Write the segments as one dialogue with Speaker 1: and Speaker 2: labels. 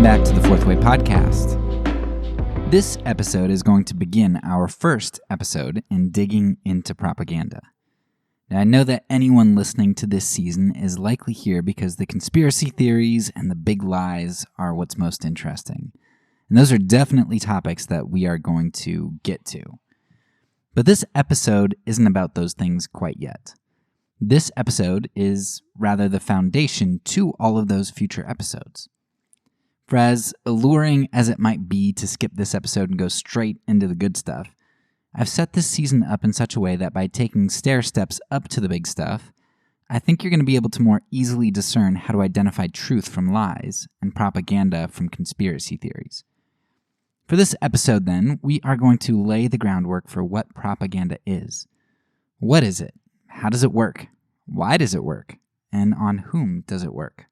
Speaker 1: Welcome back to the Fourth Way Podcast. This episode is going to begin our first episode in digging into propaganda. Now, I know that anyone listening to this season is likely here because the conspiracy theories and the big lies are what's most interesting. And those are definitely topics that we are going to get to. But this episode isn't about those things quite yet. This episode is rather the foundation to all of those future episodes. For as alluring as it might be to skip this episode and go straight into the good stuff, I've set this season up in such a way that by taking stair steps up to the big stuff, I think you're going to be able to more easily discern how to identify truth from lies and propaganda from conspiracy theories. For this episode, then, we are going to lay the groundwork for what propaganda is. What is it? How does it work? Why does it work? And on whom does it work?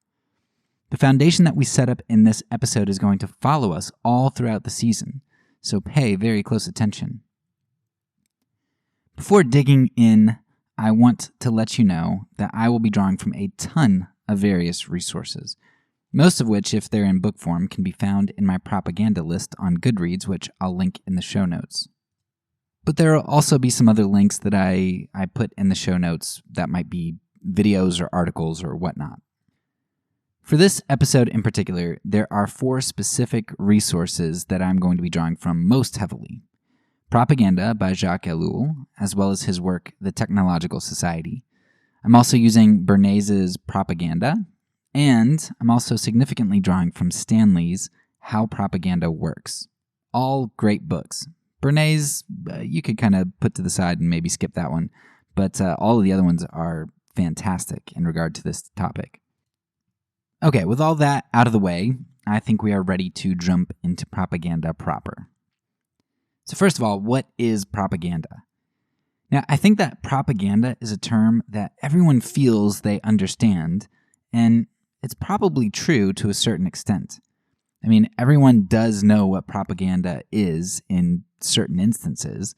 Speaker 1: The foundation that we set up in this episode is going to follow us all throughout the season, so pay very close attention. Before digging in, I want to let you know that I will be drawing from a ton of various resources, most of which, if they're in book form, can be found in my propaganda list on Goodreads, which I'll link in the show notes. But there will also be some other links that I put in the show notes that might be videos or articles or whatnot. For this episode in particular, there are 4 specific resources that I'm going to be drawing from most heavily. Propaganda by Jacques Ellul, as well as his work, The Technological Society. I'm also using Bernays' Propaganda, and I'm also significantly drawing from Stanley's How Propaganda Works. All great books. Bernays, you could kind of put to the side and maybe skip that one, but all of the other ones are fantastic in regard to this topic. Okay, with all that out of the way, I think we are ready to jump into propaganda proper. So first of all, what is propaganda? Now, I think that propaganda is a term that everyone feels they understand, and it's probably true to a certain extent. I mean, everyone does know what propaganda is in certain instances.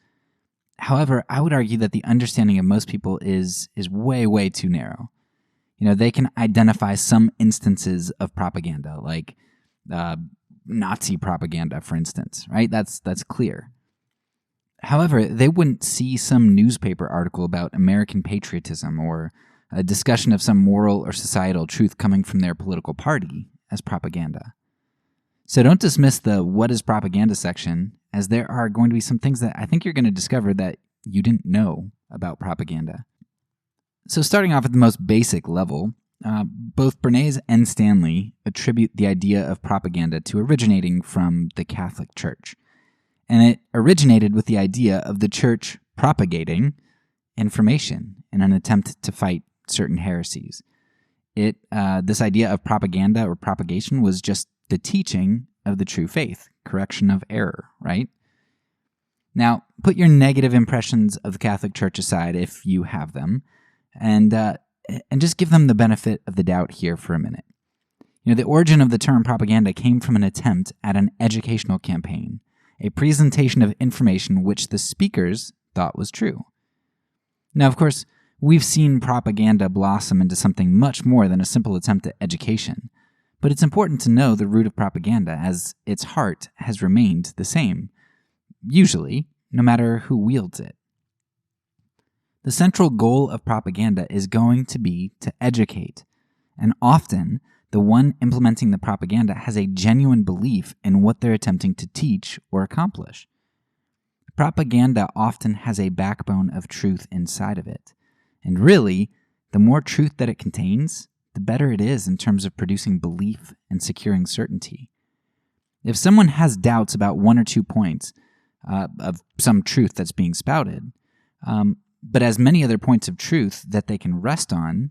Speaker 1: However, I would argue that the understanding of most people is way, way too narrow. You know, they can identify some instances of propaganda, like Nazi propaganda, for instance, right? That's clear. However, they wouldn't see some newspaper article about American patriotism or a discussion of some moral or societal truth coming from their political party as propaganda. So don't dismiss the what is propaganda section, as there are going to be some things that I think you're going to discover that you didn't know about propaganda. So starting off at the most basic level, both Bernays and Stanley attribute the idea of propaganda to originating from the Catholic Church. And it originated with the idea of the church propagating information in an attempt to fight certain heresies. This idea of propaganda or propagation was just the teaching of the true faith, correction of error, right? Now, put your negative impressions of the Catholic Church aside if you have them, and just give them the benefit of the doubt here for a minute. You know, the origin of the term propaganda came from an attempt at an educational campaign, a presentation of information which the speakers thought was true. Now, of course, we've seen propaganda blossom into something much more than a simple attempt at education, but it's important to know the root of propaganda, as its heart has remained the same, usually, no matter who wields it. The central goal of propaganda is going to be to educate, and often the one implementing the propaganda has a genuine belief in what they're attempting to teach or accomplish. Propaganda often has a backbone of truth inside of it, and really, the more truth that it contains, the better it is in terms of producing belief and securing certainty. If someone has doubts about 1 or 2 points of some truth that's being spouted, but as many other points of truth that they can rest on,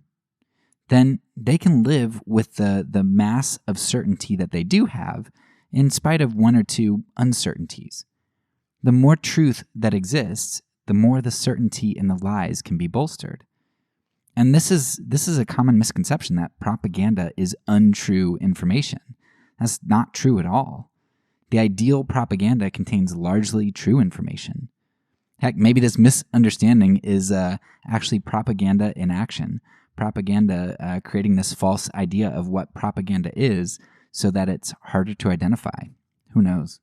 Speaker 1: then they can live with the mass of certainty that they do have in spite of 1 or 2 uncertainties. The more truth that exists, the more the certainty in the lies can be bolstered. And this is a common misconception that propaganda is untrue information. That's not true at all. The ideal propaganda contains largely true information. Heck, maybe this misunderstanding is actually propaganda in action. Propaganda creating this false idea of what propaganda is so that it's harder to identify. Who knows?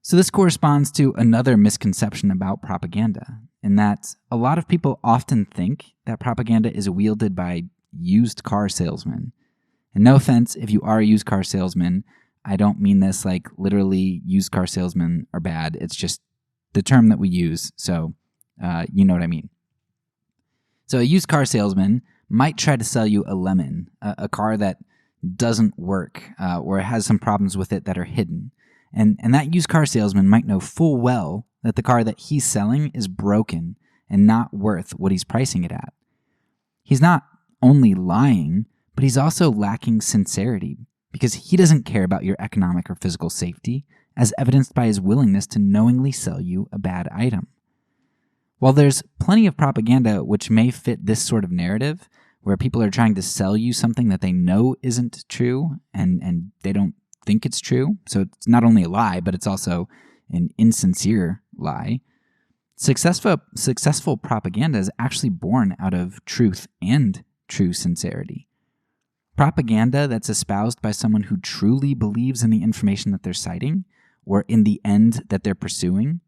Speaker 1: So this corresponds to another misconception about propaganda, in that a lot of people often think that propaganda is wielded by used car salesmen. And no offense if you are a used car salesman, I don't mean this like literally used car salesmen are bad. It's just the term that we use, so you know what I mean. So a used car salesman might try to sell you a lemon, a car that doesn't work or has some problems with it that are hidden. And that used car salesman might know full well that the car that he's selling is broken and not worth what he's pricing it at. He's not only lying, but he's also lacking sincerity because he doesn't care about your economic or physical safety, as evidenced by his willingness to knowingly sell you a bad item. While there's plenty of propaganda which may fit this sort of narrative, where people are trying to sell you something that they know isn't true and they don't think it's true, so it's not only a lie, but it's also an insincere lie, successful propaganda is actually born out of truth and true sincerity. Propaganda that's espoused by someone who truly believes in the information that they're citing, or in the end that they're pursuing,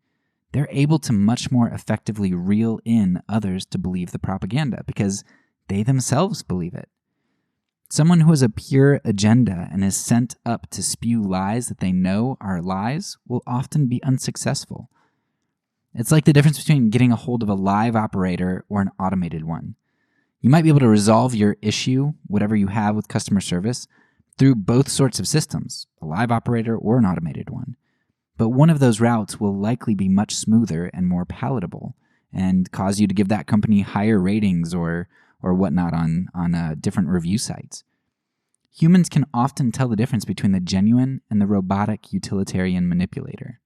Speaker 1: they're able to much more effectively reel in others to believe the propaganda because they themselves believe it. Someone who has a pure agenda and is sent up to spew lies that they know are lies will often be unsuccessful. It's like the difference between getting a hold of a live operator or an automated one. You might be able to resolve your issue, whatever you have with customer service, through both sorts of systems, a live operator or an automated one. But one of those routes will likely be much smoother and more palatable and cause you to give that company higher ratings or whatnot on different review sites. Humans can often tell the difference between the genuine and the robotic utilitarian manipulator.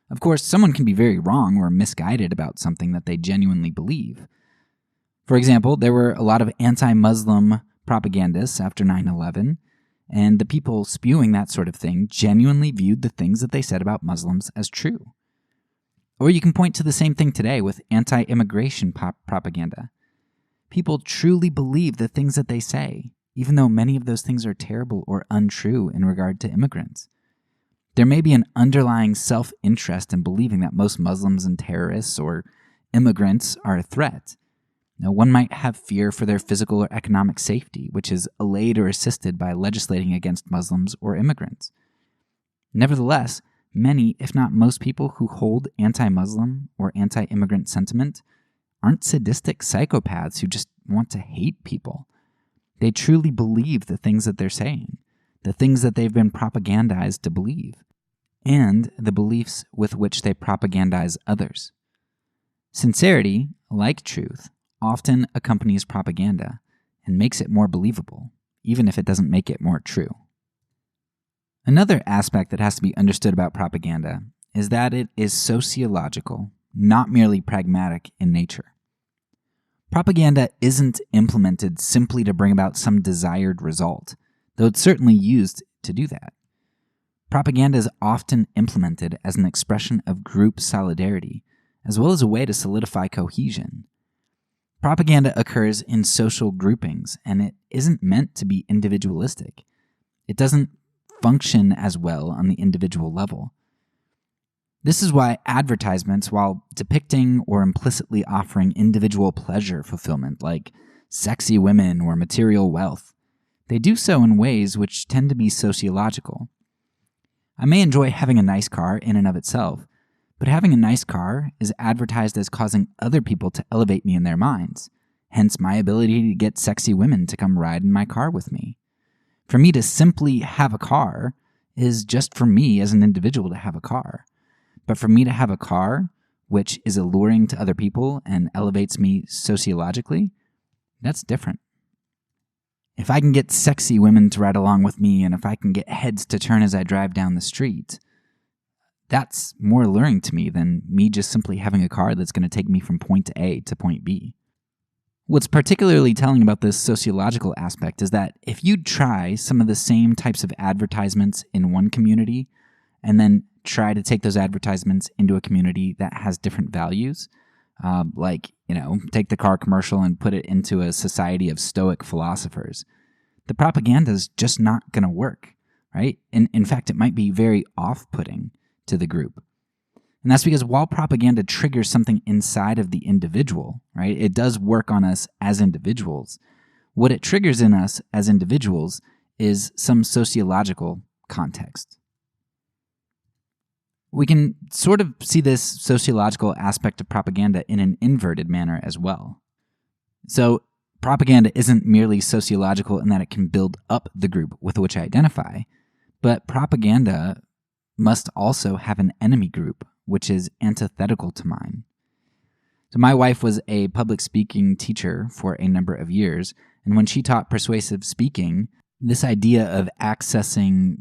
Speaker 1: Of course, someone can be very wrong or misguided about something that they genuinely believe. For example, there were a lot of anti-Muslim propagandists after 9/11, and the people spewing that sort of thing genuinely viewed the things that they said about Muslims as true. Or you can point to the same thing today with anti-immigration propaganda. People truly believe the things that they say, even though many of those things are terrible or untrue in regard to immigrants. There may be an underlying self-interest in believing that most Muslims and terrorists or immigrants are a threat. Now, one might have fear for their physical or economic safety, which is allayed or assisted by legislating against Muslims or immigrants. Nevertheless, many, if not most people who hold anti-Muslim or anti-immigrant sentiment aren't sadistic psychopaths who just want to hate people. They truly believe the things that they're saying, the things that they've been propagandized to believe, and the beliefs with which they propagandize others. Sincerity, like truth, often accompanies propaganda and makes it more believable, even if it doesn't make it more true. Another aspect that has to be understood about propaganda is that it is sociological, not merely pragmatic in nature. Propaganda isn't implemented simply to bring about some desired result, though it's certainly used to do that. Propaganda is often implemented as an expression of group solidarity, as well as a way to solidify cohesion. Propaganda occurs in social groupings, and it isn't meant to be individualistic. It doesn't function as well on the individual level. This is why advertisements, while depicting or implicitly offering individual pleasure fulfillment like sexy women or material wealth, they do so in ways which tend to be sociological. I may enjoy having a nice car in and of itself, but having a nice car is advertised as causing other people to elevate me in their minds, hence my ability to get sexy women to come ride in my car with me. For me to simply have a car is just for me as an individual to have a car. But for me to have a car, which is alluring to other people and elevates me sociologically, that's different. If I can get sexy women to ride along with me, and if I can get heads to turn as I drive down the street, that's more alluring to me than me just simply having a car that's going to take me from point A to point B. What's particularly telling about this sociological aspect is that if you try some of the same types of advertisements in one community and then try to take those advertisements into a community that has different values, take the car commercial and put it into a society of stoic philosophers, the propaganda is just not going to work, right? And in fact, it might be very off-putting to the group. And that's because while propaganda triggers something inside of the individual, right, it does work on us as individuals. What it triggers in us as individuals is some sociological context. We can sort of see this sociological aspect of propaganda in an inverted manner as well. So propaganda isn't merely sociological in that it can build up the group with which I identify, but propaganda must also have an enemy group, which is antithetical to mine. So my wife was a public speaking teacher for a number of years, and when she taught persuasive speaking, this idea of accessing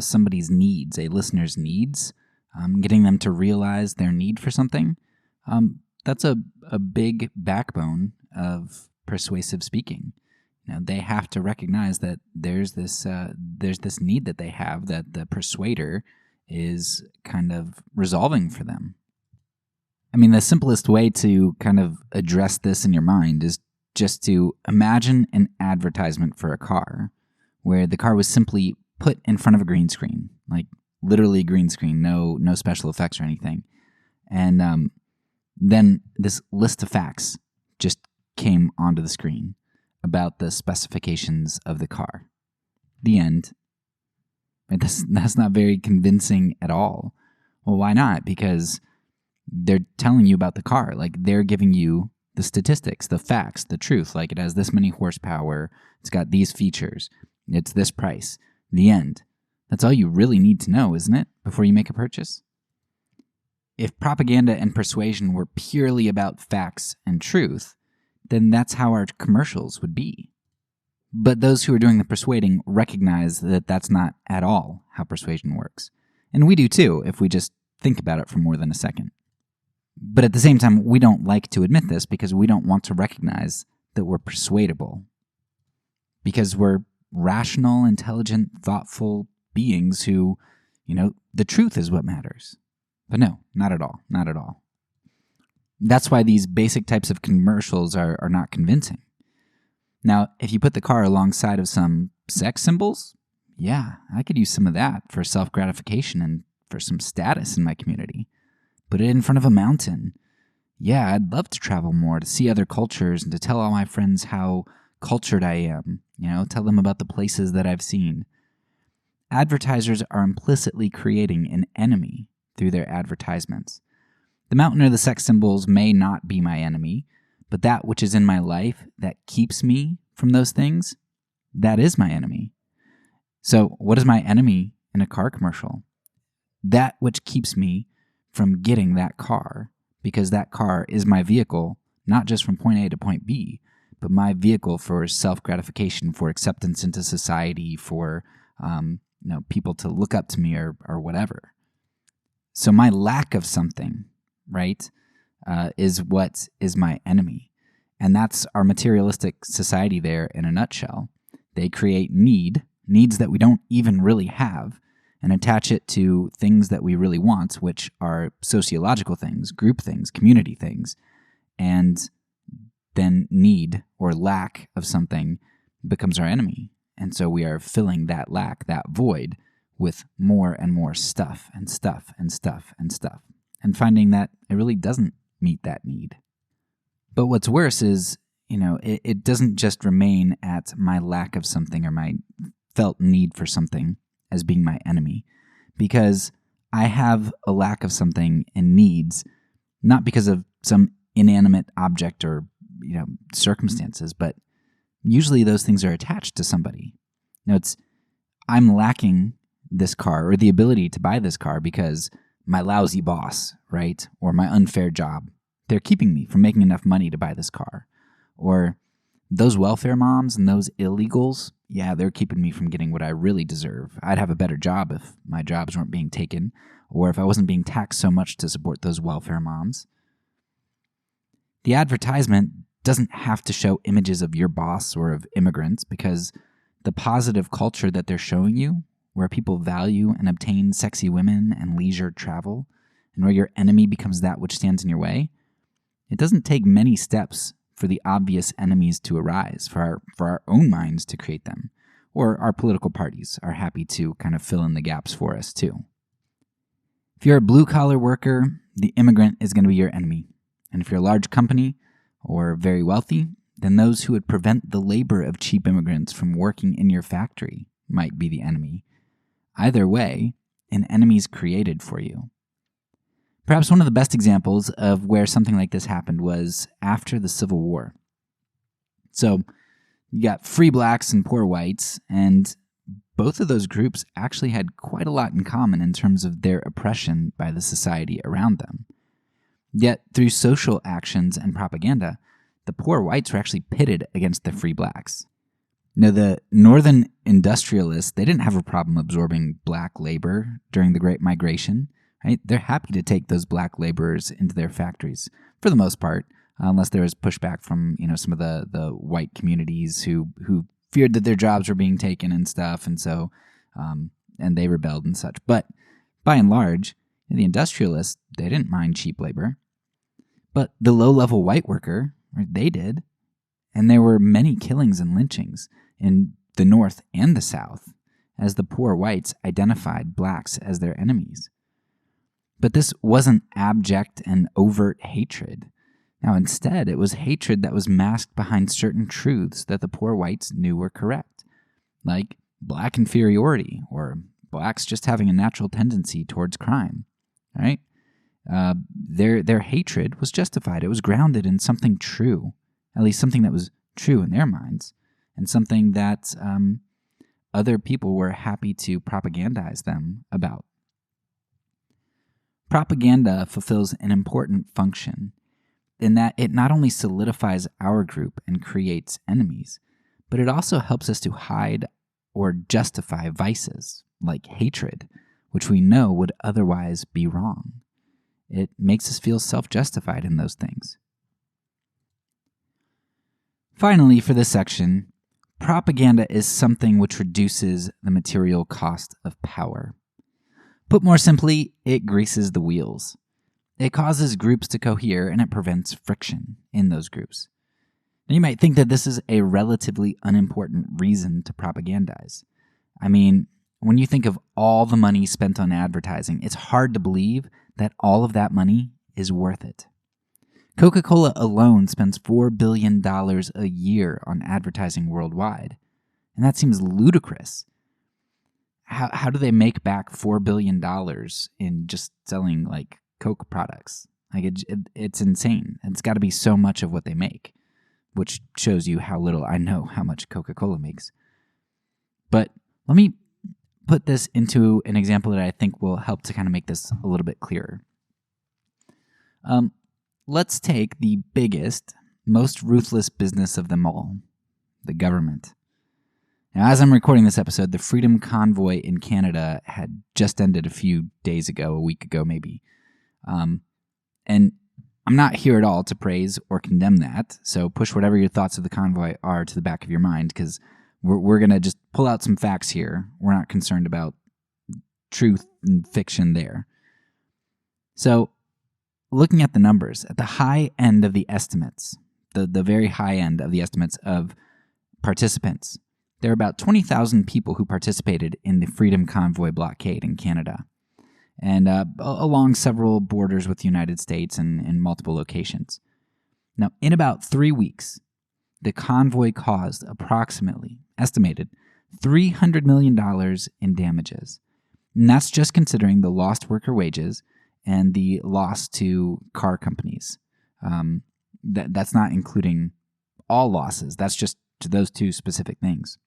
Speaker 1: somebody's needs, a listener's needs, getting them to realize their need for something, that's a big backbone of persuasive speaking. They have to recognize that there's this need that they have that the persuader is kind of resolving for them. I mean, the simplest way to kind of address this in your mind is just to imagine an advertisement for a car where the car was simply put in front of a green screen, like literally green screen, no special effects or anything. And then this list of facts just came onto the screen about the specifications of the car. The end. That's not very convincing at all. Well, why not? Because they're telling you about the car. Like, they're giving you the statistics, the facts, the truth. Like, it has this many horsepower, it's got these features, it's this price. The end. That's all you really need to know, isn't it, before you make a purchase? If propaganda and persuasion were purely about facts and truth, then that's how our commercials would be. But those who are doing the persuading recognize that that's not at all how persuasion works. And we do too, if we just think about it for more than a second. But at the same time, we don't like to admit this because we don't want to recognize that we're persuadable. Because we're rational, intelligent, thoughtful beings who, the truth is what matters. But no, not at all, not at all. That's why these basic types of commercials are not convincing. Now, if you put the car alongside of some sex symbols, yeah, I could use some of that for self-gratification and for some status in my community. Put it in front of a mountain. Yeah, I'd love to travel more, to see other cultures, and to tell all my friends how cultured I am. Tell them about the places that I've seen. Advertisers are implicitly creating an enemy through their advertisements. The mountain or the sex symbols may not be my enemy, but that which is in my life that keeps me from those things, that is my enemy. So what is my enemy in a car commercial? That which keeps me from getting that car, because that car is my vehicle, not just from point A to point B, but my vehicle for self-gratification, for acceptance into society, for people to look up to me or whatever. So my lack of something, right, is what is my enemy. And that's our materialistic society there in a nutshell. They create needs that we don't even really have, and attach it to things that we really want, which are sociological things, group things, community things. And then need or lack of something becomes our enemy. And so we are filling that lack, that void, with more and more stuff and stuff and stuff and stuff, and finding that it really doesn't meet that need. But what's worse is, it doesn't just remain at my lack of something or my felt need for something as being my enemy, because I have a lack of something and needs, not because of some inanimate object or circumstances, but usually those things are attached to somebody. I'm lacking this car or the ability to buy this car because my lousy boss, right, or my unfair job, they're keeping me from making enough money to buy this car. Or those welfare moms and those illegals, yeah, they're keeping me from getting what I really deserve. I'd have a better job if my jobs weren't being taken, or if I wasn't being taxed so much to support those welfare moms. The advertisement doesn't have to show images of your boss or of immigrants, because the positive culture that they're showing you, where people value and obtain sexy women and leisure travel, and where your enemy becomes that which stands in your way, it doesn't take many steps for the obvious enemies to arise, for our own minds to create them, or our political parties are happy to kind of fill in the gaps for us too. If you're a blue-collar worker, the immigrant is going to be your enemy. And if you're a large company or very wealthy, then those who would prevent the labor of cheap immigrants from working in your factory might be the enemy. Either way, an enemy's created for you. Perhaps one of the best examples of where something like this happened was after the Civil War. So you got free blacks and poor whites, and both of those groups actually had quite a lot in common in terms of their oppression by the society around them. Yet, through social actions and propaganda, the poor whites were actually pitted against the free blacks. Now, the northern industrialists, they didn't have a problem absorbing black labor during the Great Migration. Right? They're happy to take those black laborers into their factories, for the most part, unless there was pushback from some of the white communities who feared that their jobs were being taken and stuff, and so and they rebelled and such. But by and large, the industrialists, they didn't mind cheap labor. But the low-level white worker, they did. And there were many killings and lynchings in the North and the South, as the poor whites identified blacks as their enemies. But this wasn't abject and overt hatred. Now, instead, it was hatred that was masked behind certain truths that the poor whites knew were correct, like black inferiority or blacks just having a natural tendency towards crime. Right? Their hatred was justified. It was grounded in something true, at least something that was true in their minds, and something that other people were happy to propagandize them about. Propaganda fulfills an important function in that it not only solidifies our group and creates enemies, but it also helps us to hide or justify vices like hatred, which we know would otherwise be wrong. It makes us feel self-justified in those things. Finally, for this section, propaganda is something which reduces the material cost of power. Put more simply, it greases the wheels. It causes groups to cohere, and it prevents friction in those groups. Now, you might think that this is a relatively unimportant reason to propagandize. I mean, when you think of all the money spent on advertising, it's hard to believe that all of that money is worth it. Coca-Cola alone spends $4 billion a year on advertising worldwide, and that seems ludicrous. How do they make back $4 billion in just selling like Coke products? Like it's insane. It's got to be so much of what they make, which shows you how little I know how much Coca-Cola makes. But let me put this into an example that I think will help to kind of make this a little bit clearer. Let's take the biggest, most ruthless business of them all, the government. Now, as I'm recording this episode, the Freedom Convoy in Canada had just ended a few days ago, a week ago maybe. And I'm not here at all to praise or condemn that, so push whatever your thoughts of the convoy are to the back of your mind, because we're going to just pull out some facts here. We're not concerned about truth and fiction there. So, looking at the numbers, at the high end of the estimates, the very high end of the estimates of participants, there are about 20,000 people who participated in the Freedom Convoy blockade in Canada, and along several borders with the United States and in multiple locations. Now, in about 3 weeks, the convoy caused approximately, estimated, $300 million in damages. And that's just considering the lost worker wages and the loss to car companies. That's not including all losses. That's just to those two specific things.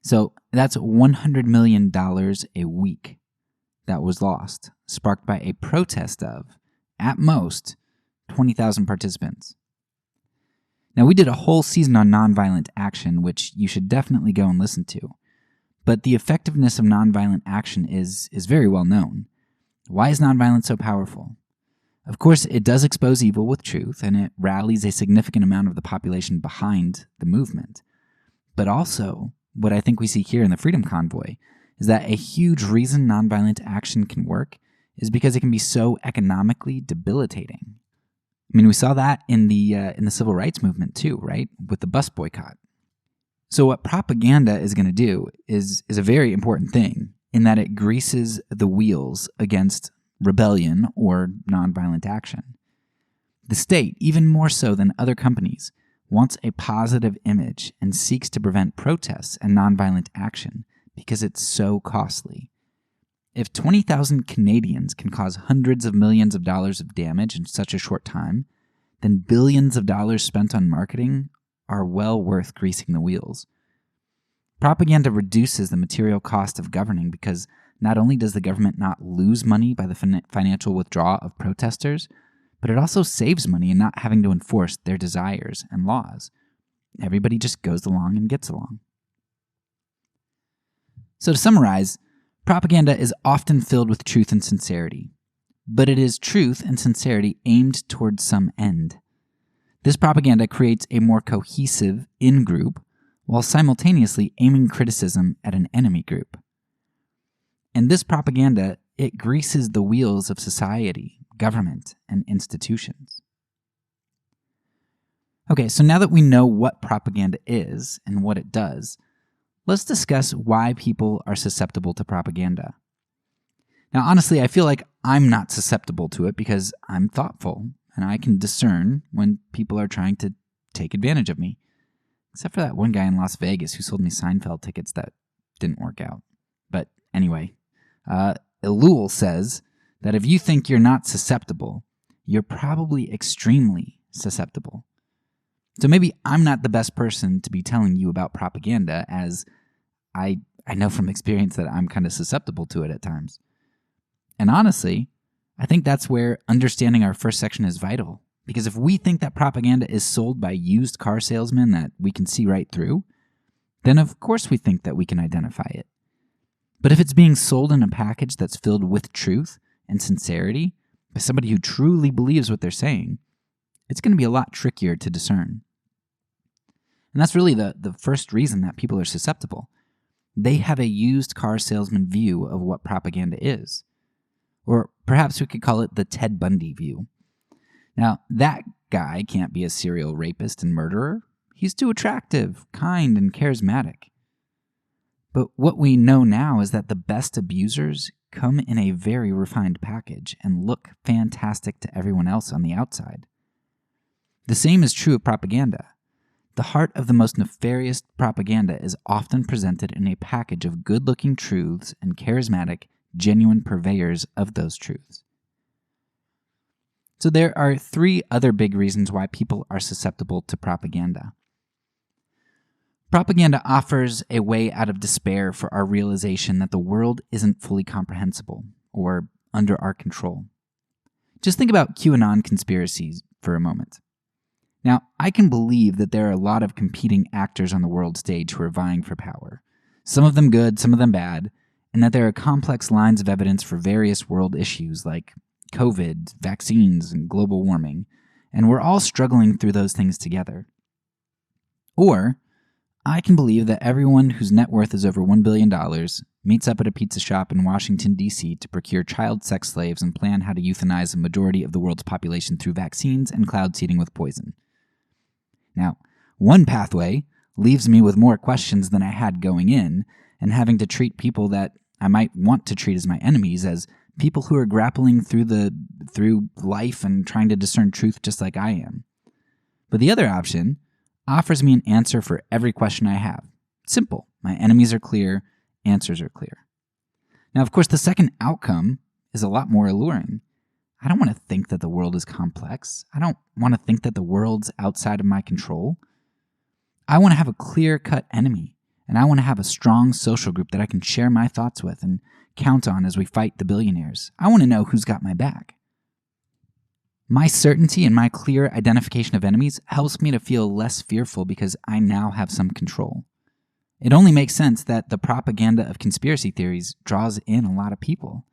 Speaker 1: So that's $100 million a week that was lost, sparked by a protest of, at most, 20,000 participants. Now, we did a whole season on nonviolent action, which you should definitely go and listen to. But the effectiveness of nonviolent action is very well known. Why is nonviolence so powerful? Of course, it does expose evil with truth, and it rallies a significant amount of the population behind the movement. But also, what I think we see here in the Freedom Convoy is that a huge reason nonviolent action can work is because it can be so economically debilitating. I mean, we saw that in the civil rights movement too, right? With the bus boycott. So what propaganda is going to do is a very important thing in that it greases the wheels against rebellion or nonviolent action. The state, even more so than other companies, wants a positive image and seeks to prevent protests and nonviolent action because it's so costly. If 20,000 Canadians can cause hundreds of millions of dollars of damage in such a short time, then billions of dollars spent on marketing are well worth greasing the wheels. Propaganda reduces the material cost of governing because not only does the government not lose money by the financial withdrawal of protesters, but it also saves money in not having to enforce their desires and laws. Everybody just goes along and gets along. So to summarize, propaganda is often filled with truth and sincerity, but it is truth and sincerity aimed towards some end. This propaganda creates a more cohesive in-group while simultaneously aiming criticism at an enemy group. And this propaganda, it greases the wheels of society, government, and institutions. Okay, so now that we know what propaganda is and what it does, let's discuss why people are susceptible to propaganda. Now, honestly, I feel like I'm not susceptible to it because I'm thoughtful and I can discern when people are trying to take advantage of me. Except for that one guy in Las Vegas who sold me Seinfeld tickets that didn't work out. But anyway, Elude says that if you think you're not susceptible, you're probably extremely susceptible. So maybe I'm not the best person to be telling you about propaganda, as I know from experience that I'm kind of susceptible to it at times. And honestly, I think that's where understanding our first section is vital. Because if we think that propaganda is sold by used car salesmen that we can see right through, then of course we think that we can identify it. But if it's being sold in a package that's filled with truth and sincerity by somebody who truly believes what they're saying, it's going to be a lot trickier to discern. And that's really the first reason that people are susceptible. They have a used car salesman view of what propaganda is. Or perhaps we could call it the Ted Bundy view. Now, that guy can't be a serial rapist and murderer. He's too attractive, kind, and charismatic. But what we know now is that the best abusers come in a very refined package and look fantastic to everyone else on the outside. The same is true of propaganda. The heart of the most nefarious propaganda is often presented in a package of good-looking truths and charismatic, genuine purveyors of those truths. So there are 3 other big reasons why people are susceptible to propaganda. Propaganda offers a way out of despair for our realization that the world isn't fully comprehensible or under our control. Just think about QAnon conspiracies for a moment. Now, I can believe that there are a lot of competing actors on the world stage who are vying for power, some of them good, some of them bad, and that there are complex lines of evidence for various world issues like COVID, vaccines, and global warming, and we're all struggling through those things together. Or, I can believe that everyone whose net worth is over $1 billion meets up at a pizza shop in Washington, D.C. to procure child sex slaves and plan how to euthanize a majority of the world's population through vaccines and cloud seeding with poison. Now, one pathway leaves me with more questions than I had going in, and having to treat people that I might want to treat as my enemies as people who are grappling through life and trying to discern truth just like I am. But the other option offers me an answer for every question I have. Simple. My enemies are clear. Answers are clear. Now, of course, the second outcome is a lot more alluring. I don't want to think that the world is complex. I don't want to think that the world's outside of my control. I want to have a clear-cut enemy, and I want to have a strong social group that I can share my thoughts with and count on as we fight the billionaires. I want to know who's got my back. My certainty and my clear identification of enemies helps me to feel less fearful because I now have some control. It only makes sense that the propaganda of conspiracy theories draws in a lot of people.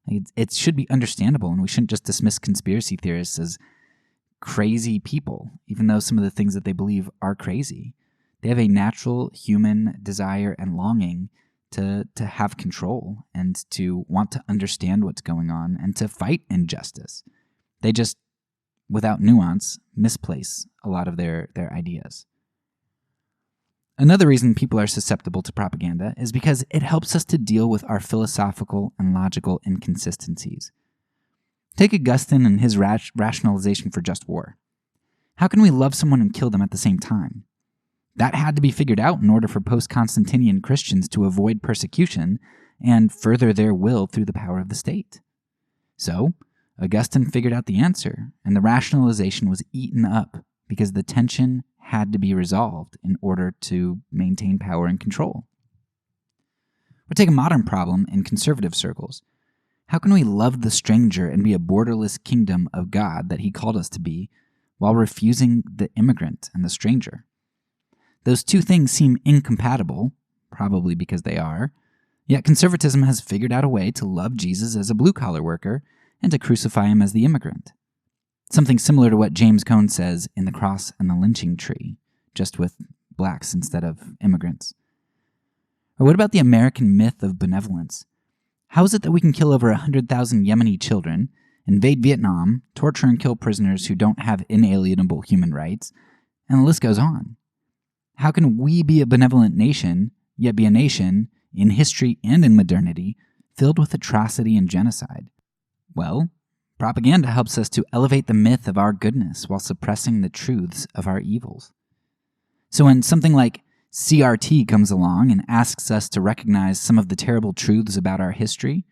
Speaker 1: It should be understandable, and we shouldn't just dismiss conspiracy theorists as crazy people, even though some of the things that they believe are crazy. They have a natural human desire and longing to have control and to want to understand what's going on and to fight injustice. They just without nuance, misplace a lot of their ideas. Another reason people are susceptible to propaganda is because it helps us to deal with our philosophical and logical inconsistencies. Take Augustine and his rationalization for just war. How can we love someone and kill them at the same time? That had to be figured out in order for post-Constantinian Christians to avoid persecution and further their will through the power of the state. So, Augustine figured out the answer, and the rationalization was eaten up because the tension had to be resolved in order to maintain power and control. Or take a modern problem in conservative circles. How can we love the stranger and be a borderless kingdom of God that he called us to be, while refusing the immigrant and the stranger? Those two things seem incompatible, probably because they are, yet conservatism has figured out a way to love Jesus as a blue-collar worker and to crucify him as the immigrant. Something similar to what James Cone says in The Cross and the Lynching Tree, just with blacks instead of immigrants. Or what about the American myth of benevolence? How is it that we can kill over 100,000 Yemeni children, invade Vietnam, torture and kill prisoners who don't have inalienable human rights, and the list goes on? How can we be a benevolent nation, yet be a nation, in history and in modernity, filled with atrocity and genocide? Well, propaganda helps us to elevate the myth of our goodness while suppressing the truths of our evils. So when something like CRT comes along and asks us to recognize some of the terrible truths about our history,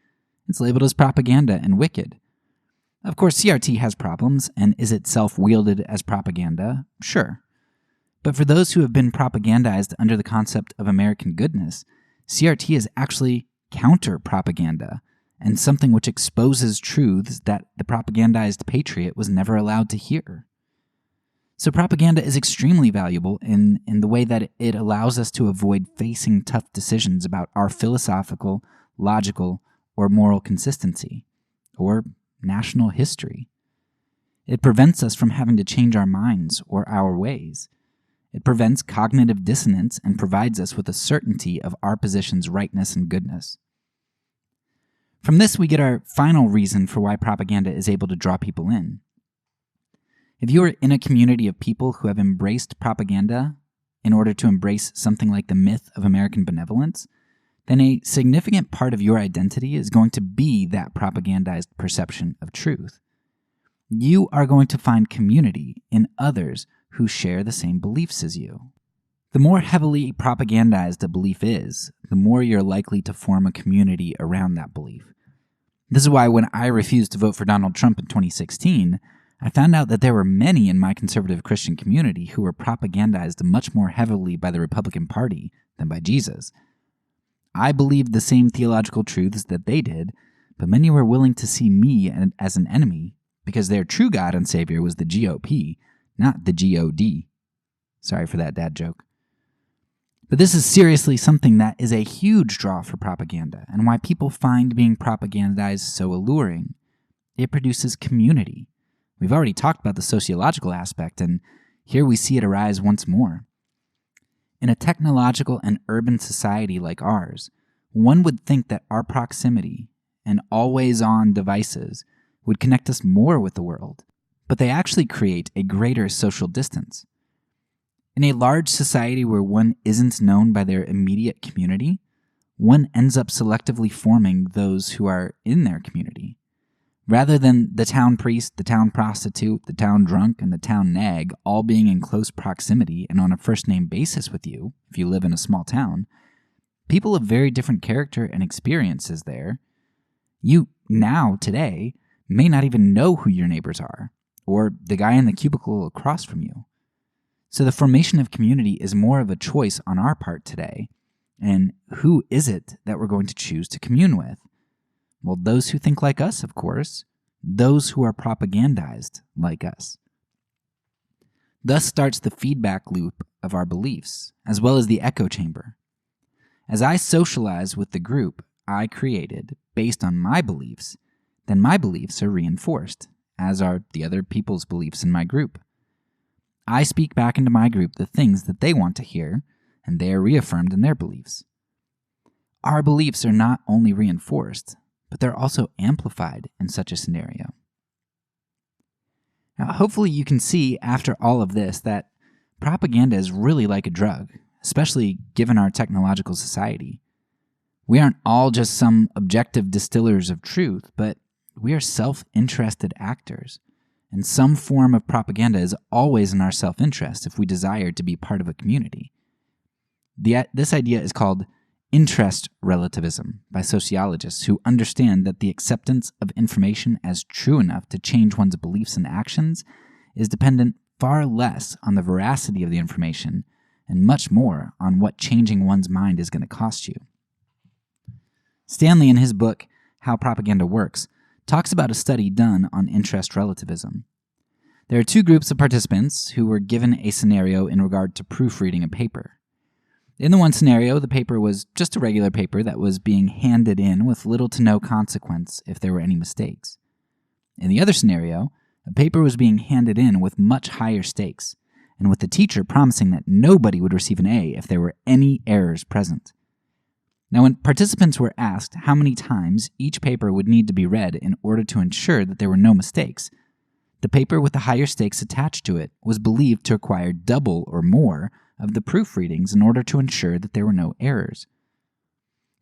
Speaker 1: it's labeled as propaganda and wicked. Of course, CRT has problems and is itself wielded as propaganda, sure. But for those who have been propagandized under the concept of American goodness, CRT is actually counter-propaganda and something which exposes truths that the propagandized patriot was never allowed to hear. So propaganda is extremely valuable in the way that it allows us to avoid facing tough decisions about our philosophical, logical, or moral consistency, or national history. It prevents us from having to change our minds or our ways. It prevents cognitive dissonance and provides us with a certainty of our position's rightness and goodness. From this, we get our final reason for why propaganda is able to draw people in. If you are in a community of people who have embraced propaganda in order to embrace something like the myth of American benevolence, then a significant part of your identity is going to be that propagandized perception of truth. You are going to find community in others who share the same beliefs as you. The more heavily propagandized a belief is, the more you're likely to form a community around that belief. This is why when I refused to vote for Donald Trump in 2016, I found out that there were many in my conservative Christian community who were propagandized much more heavily by the Republican Party than by Jesus. I believed the same theological truths that they did, but many were willing to see me as an enemy because their true God and Savior was the GOP, not the GOD. Sorry for that dad joke. But this is seriously something that is a huge draw for propaganda and why people find being propagandized so alluring. It produces community. We've already talked about the sociological aspect, and here we see it arise once more. In a technological and urban society like ours, one would think that our proximity and always-on devices would connect us more with the world, but they actually create a greater social distance. In a large society where one isn't known by their immediate community, one ends up selectively forming those who are in their community. Rather than the town priest, the town prostitute, the town drunk, and the town nag all being in close proximity and on a first-name basis with you, if you live in a small town, people of very different character and experiences there, you now, today, may not even know who your neighbors are, or the guy in the cubicle across from you. So the formation of community is more of a choice on our part today. And who is it that we're going to choose to commune with? Well, those who think like us, of course. Those who are propagandized like us. Thus starts the feedback loop of our beliefs, as well as the echo chamber. As I socialize with the group I created based on my beliefs, then my beliefs are reinforced, as are the other people's beliefs in my group. I speak back into my group the things that they want to hear, and they are reaffirmed in their beliefs. Our beliefs are not only reinforced, but they're also amplified in such a scenario. Now, hopefully you can see after all of this that propaganda is really like a drug, especially given our technological society. We aren't all just some objective distillers of truth, but we are self-interested actors. And some form of propaganda is always in our self-interest if we desire to be part of a community. This idea is called interest relativism by sociologists who understand that the acceptance of information as true enough to change one's beliefs and actions is dependent far less on the veracity of the information and much more on what changing one's mind is going to cost you. Stanley, in his book, How Propaganda Works, talks about a study done on interest relativism. There are two groups of participants who were given a scenario in regard to proofreading a paper. In the one scenario, the paper was just a regular paper that was being handed in with little to no consequence if there were any mistakes. In the other scenario, a paper was being handed in with much higher stakes, and with the teacher promising that nobody would receive an A if there were any errors present. Now, when participants were asked how many times each paper would need to be read in order to ensure that there were no mistakes, the paper with the higher stakes attached to it was believed to require double or more of the proofreadings in order to ensure that there were no errors.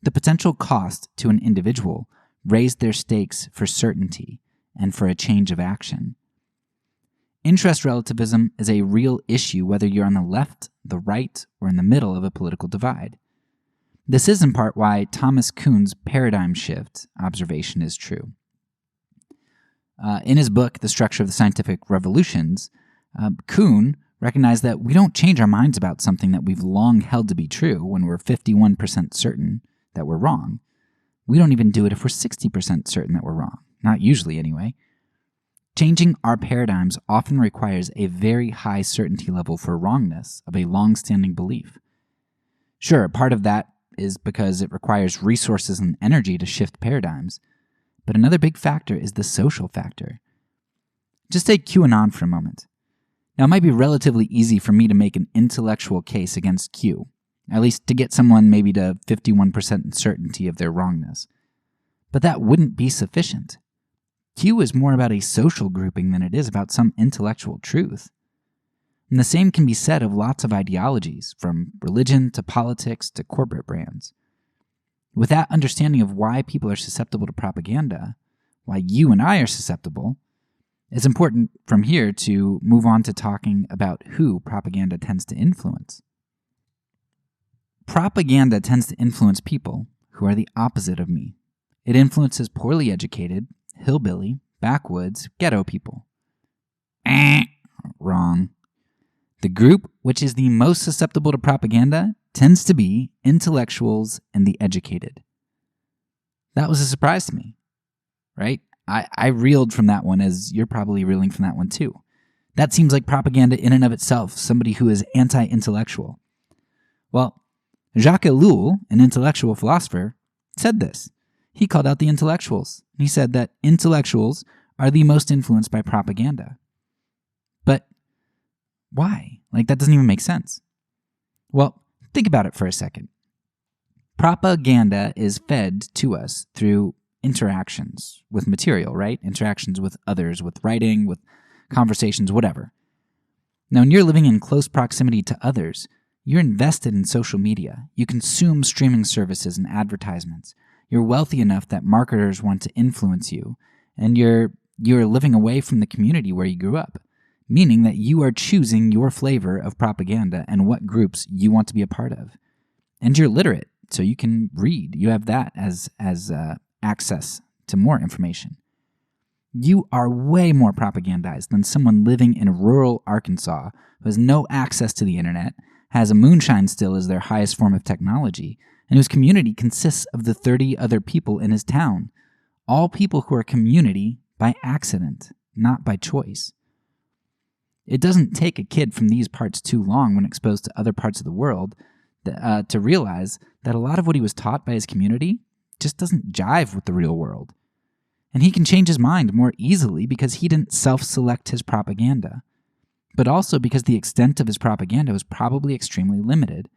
Speaker 1: The potential cost to an individual raised their stakes for certainty and for a change of action. Interest relativism is a real issue whether you're on the left, the right, or in the middle of a political divide. This is in part why Thomas Kuhn's paradigm shift observation is true. In his book, The Structure of the Scientific Revolutions, Kuhn recognized that we don't change our minds about something that we've long held to be true when we're 51% certain that we're wrong. We don't even do it if we're 60% certain that we're wrong. Not usually, anyway. Changing our paradigms often requires a very high certainty level for wrongness of a long-standing belief. Sure, part of that is because it requires resources and energy to shift paradigms, but another big factor is the social factor. Just take QAnon for a moment. Now, it might be relatively easy for me to make an intellectual case against Q, at least to get someone maybe to 51% certainty of their wrongness. But that wouldn't be sufficient. Q is more about a social grouping than it is about some intellectual truth. And the same can be said of lots of ideologies, from religion to politics to corporate brands. With that understanding of why people are susceptible to propaganda, why you and I are susceptible, it's important from here to move on to talking about who propaganda tends to influence. Propaganda tends to influence people who are the opposite of me. It influences poorly educated, hillbilly, backwoods, ghetto people. Wrong. The group which is the most susceptible to propaganda tends to be intellectuals and the educated. That was a surprise to me, right? I reeled from that one, as you're probably reeling from that one too. That seems like propaganda in and of itself, somebody who is anti-intellectual. Well, Jacques Ellul, an intellectual philosopher, said this. He called out the intellectuals. He said that intellectuals are the most influenced by propaganda. But why? That doesn't even make sense. Well, think about it for a second. Propaganda is fed to us through interactions with material, right? Interactions with others, with writing, with conversations, whatever. Now, when you're living in close proximity to others, you're invested in social media. You consume streaming services and advertisements. You're wealthy enough that marketers want to influence you, and you're living away from the community where you grew up, meaning that you are choosing your flavor of propaganda and what groups you want to be a part of. And you're literate, so you can read. You have that as access to more information. You are way more propagandized than someone living in rural Arkansas who has no access to the internet, has a moonshine still as their highest form of technology, and whose community consists of the 30 other people in his town, all people who are community by accident, not by choice. It doesn't take a kid from these parts too long when exposed to other parts of the world to realize that a lot of what he was taught by his community just doesn't jive with the real world. And he can change his mind more easily because he didn't self-select his propaganda, but also because the extent of his propaganda was probably extremely limited.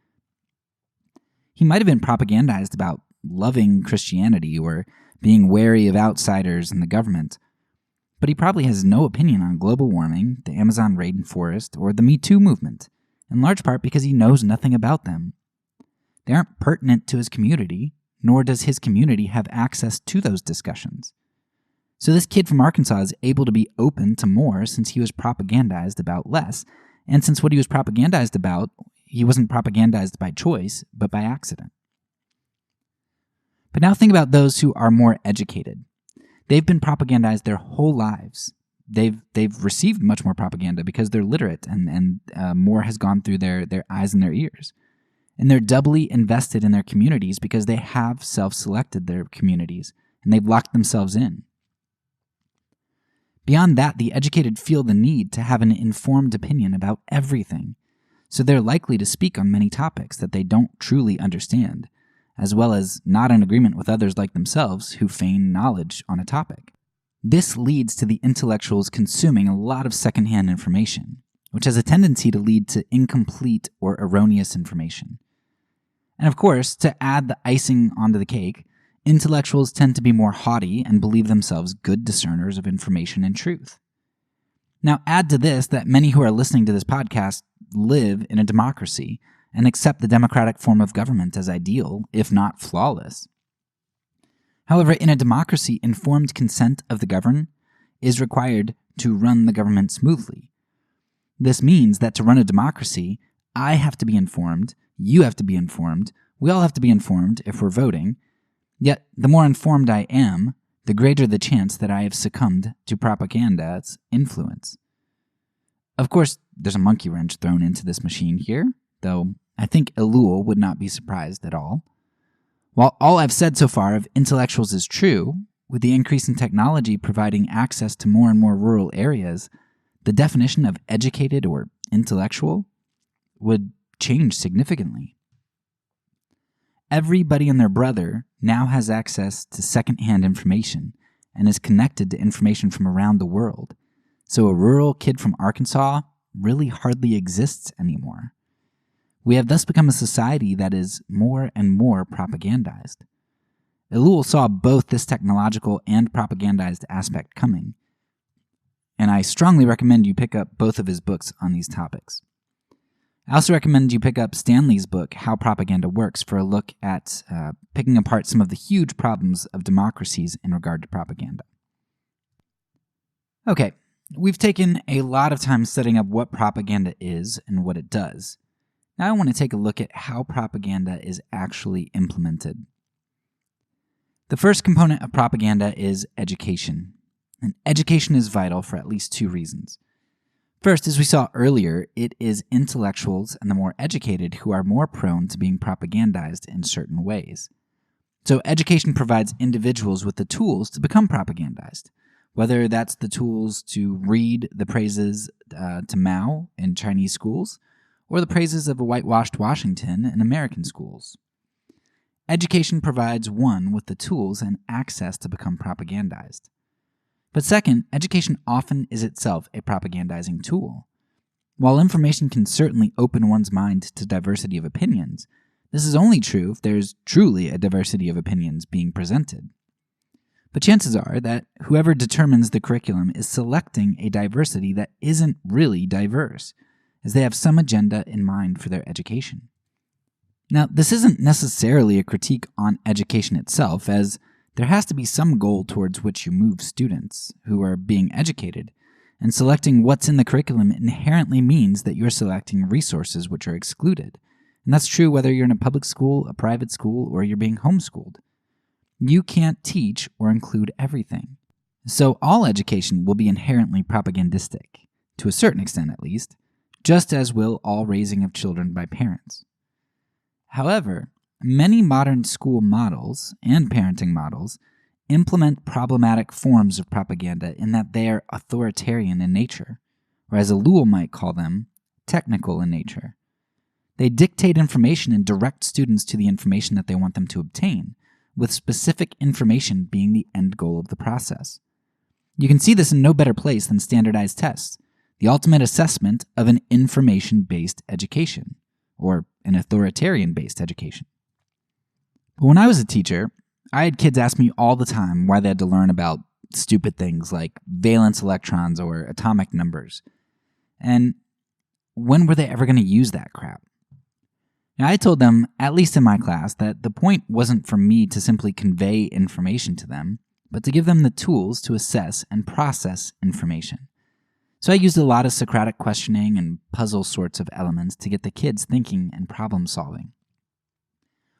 Speaker 1: He might have been propagandized about loving Christianity or being wary of outsiders and the government, but he probably has no opinion on global warming, the Amazon rainforest, or the Me Too movement, in large part because he knows nothing about them. They aren't pertinent to his community, nor does his community have access to those discussions. So this kid from Arkansas is able to be open to more since he was propagandized about less, and since what he was propagandized about, he wasn't propagandized by choice, but by accident. But now think about those who are more educated. They've been propagandized their whole lives. They've received much more propaganda because they're literate and more has gone through their eyes and their ears. And they're doubly invested in their communities because they have self-selected their communities and they've locked themselves in. Beyond that, the educated feel the need to have an informed opinion about everything, so they're likely to speak on many topics that they don't truly understand, as well as not in agreement with others like themselves who feign knowledge on a topic. This leads to the intellectuals consuming a lot of secondhand information, which has a tendency to lead to incomplete or erroneous information. And of course, to add the icing onto the cake, intellectuals tend to be more haughty and believe themselves good discerners of information and truth. Now, add to this that many who are listening to this podcast live in a democracy and accept the democratic form of government as ideal, if not flawless. However, in a democracy, informed consent of the governed is required to run the government smoothly. This means that to run a democracy, I have to be informed, you have to be informed, we all have to be informed if we're voting. Yet, the more informed I am, the greater the chance that I have succumbed to propaganda's influence. Of course, there's a monkey wrench thrown into this machine here, though I think Elul would not be surprised at all. While all I've said so far of intellectuals is true, with the increase in technology providing access to more and more rural areas, the definition of educated or intellectual would change significantly. Everybody and their brother now has access to secondhand information and is connected to information from around the world. So a rural kid from Arkansas really hardly exists anymore. We have thus become a society that is more and more propagandized. Elul saw both this technological and propagandized aspect coming, and I strongly recommend you pick up both of his books on these topics. I also recommend you pick up Stanley's book, How Propaganda Works, for a look at picking apart some of the huge problems of democracies in regard to propaganda. Okay, we've taken a lot of time setting up what propaganda is and what it does. Now I want to take a look at how propaganda is actually implemented. The first component of propaganda is education. And education is vital for at least two reasons. First, as we saw earlier, it is intellectuals and the more educated who are more prone to being propagandized in certain ways. So education provides individuals with the tools to become propagandized, whether that's the tools to read the praises to Mao in Chinese schools, or the praises of a whitewashed Washington in American schools. Education provides one with the tools and access to become propagandized. But second, education often is itself a propagandizing tool. While information can certainly open one's mind to diversity of opinions, this is only true if there's truly a diversity of opinions being presented. But chances are that whoever determines the curriculum is selecting a diversity that isn't really diverse, as they have some agenda in mind for their education. Now, this isn't necessarily a critique on education itself, as there has to be some goal towards which you move students who are being educated, and selecting what's in the curriculum inherently means that you're selecting resources which are excluded. And that's true whether you're in a public school, a private school, or you're being homeschooled. You can't teach or include everything. So all education will be inherently propagandistic, to a certain extent at least, just as will all raising of children by parents. However, many modern school models and parenting models implement problematic forms of propaganda in that they are authoritarian in nature, or as Elul might call them, technical in nature. They dictate information and direct students to the information that they want them to obtain, with specific information being the end goal of the process. You can see this in no better place than standardized tests, the ultimate assessment of an information-based education, or an authoritarian-based education. But when I was a teacher, I had kids ask me all the time why they had to learn about stupid things like valence electrons or atomic numbers. And when were they ever going to use that crap? Now, I told them, at least in my class, that the point wasn't for me to simply convey information to them, but to give them the tools to assess and process information. So I used a lot of Socratic questioning and puzzle sorts of elements to get the kids thinking and problem solving.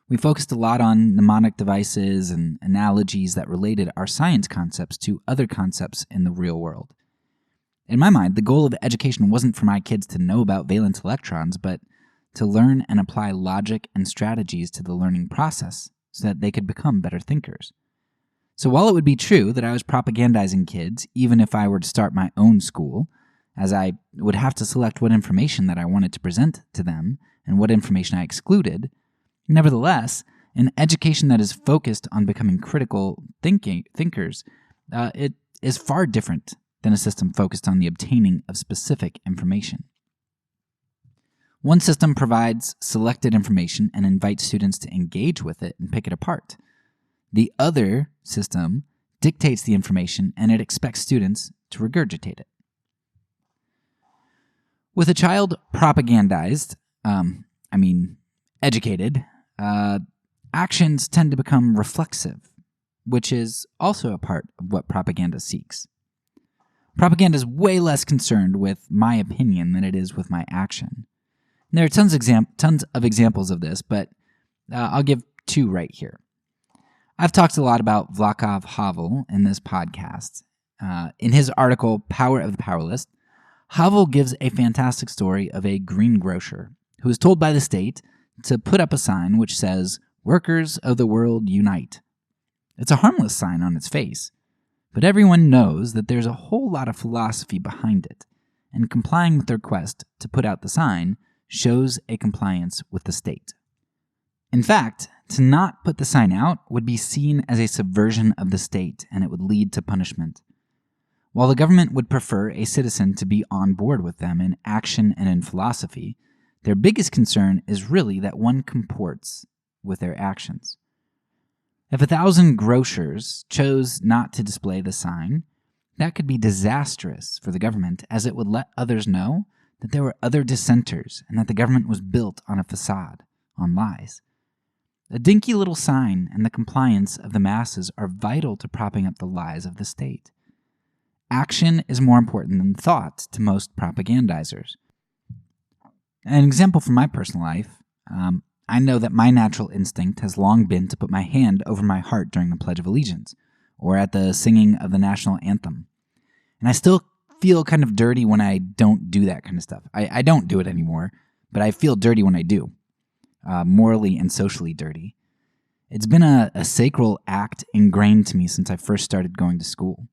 Speaker 1: We focused a lot on mnemonic devices and analogies that related our science concepts to other concepts in the real world. In my mind, the goal of education wasn't for my kids to know about valence electrons, but to learn and apply logic and strategies to the learning process so that they could become better thinkers. So while it would be true that I was propagandizing kids, even if I were to start my own school, as I would have to select what information that I wanted to present to them and what information I excluded, nevertheless, an education that is focused on becoming critical thinkers, it is far different than a system focused on the obtaining of specific information. One system provides selected information and invites students to engage with it and pick it apart. The other system dictates the information and it expects students to regurgitate it. With a child propagandized, educated, actions tend to become reflexive, which is also a part of what propaganda seeks. Propaganda is way less concerned with my opinion than it is with my action. And there are tons of examples of this, but I'll give two right here. I've talked a lot about Václav Havel in this podcast. In his article, Power of the Powerless, Havel gives a fantastic story of a greengrocer who is told by the state to put up a sign which says, "Workers of the world unite." It's a harmless sign on its face, but everyone knows that there's a whole lot of philosophy behind it, and complying with the request to put out the sign shows a compliance with the state. In fact, to not put the sign out would be seen as a subversion of the state, and it would lead to punishment. While the government would prefer a citizen to be on board with them in action and in philosophy, their biggest concern is really that one comports with their actions. If 1,000 grocers chose not to display the sign, that could be disastrous for the government, as it would let others know that there were other dissenters and that the government was built on a facade, on lies. A dinky little sign and the compliance of the masses are vital to propping up the lies of the state. Action is more important than thought to most propagandizers. An example from my personal life, I know that my natural instinct has long been to put my hand over my heart during the Pledge of Allegiance, or at the singing of the national anthem. And I still feel kind of dirty when I don't do that kind of stuff. I don't do it anymore, but I feel dirty when I do. Morally and socially dirty. It's been a sacral act ingrained to me since I first started going to school.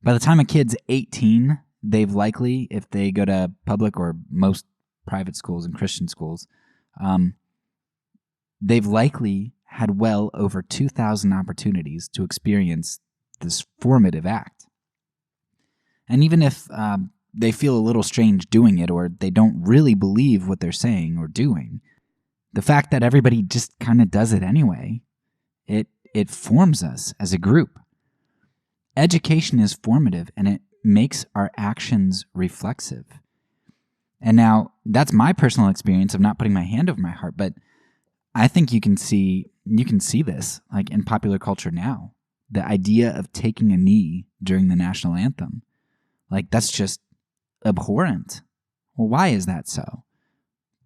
Speaker 1: By the time a kid's 18, they've likely, if they go to public or most private schools and Christian schools, they've likely had well over 2,000 opportunities to experience this formative act. And even if they feel a little strange doing it, or they don't really believe what they're saying or doing, the fact that everybody just kind of does it anyway, it forms us as a group. Education is formative, and it makes our actions reflexive. And now, that's my personal experience of not putting my hand over my heart, but I think you can see this like in popular culture now. The idea of taking a knee during the national anthem, like that's just abhorrent. Well, why is that so?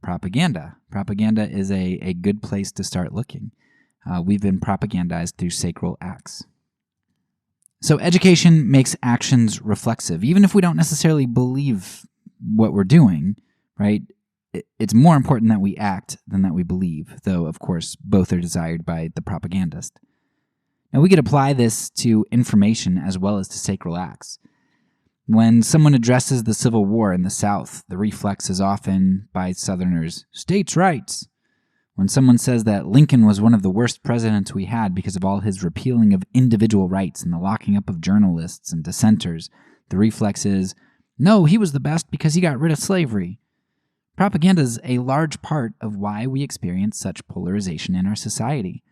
Speaker 1: Propaganda. Propaganda is a good place to start looking. We've been propagandized through sacral acts. So education makes actions reflexive, even if we don't necessarily believe what we're doing, right? It's more important that we act than that we believe, though, of course, both are desired by the propagandist. Now, we could apply this to information as well as to sacral acts. When someone addresses the Civil War in the South, the reflex is often by Southerners, states' rights. When someone says that Lincoln was one of the worst presidents we had because of all his repealing of individual rights and the locking up of journalists and dissenters, the reflex is, no, he was the best because he got rid of slavery. Propaganda is a large part of why we experience such polarization in our society.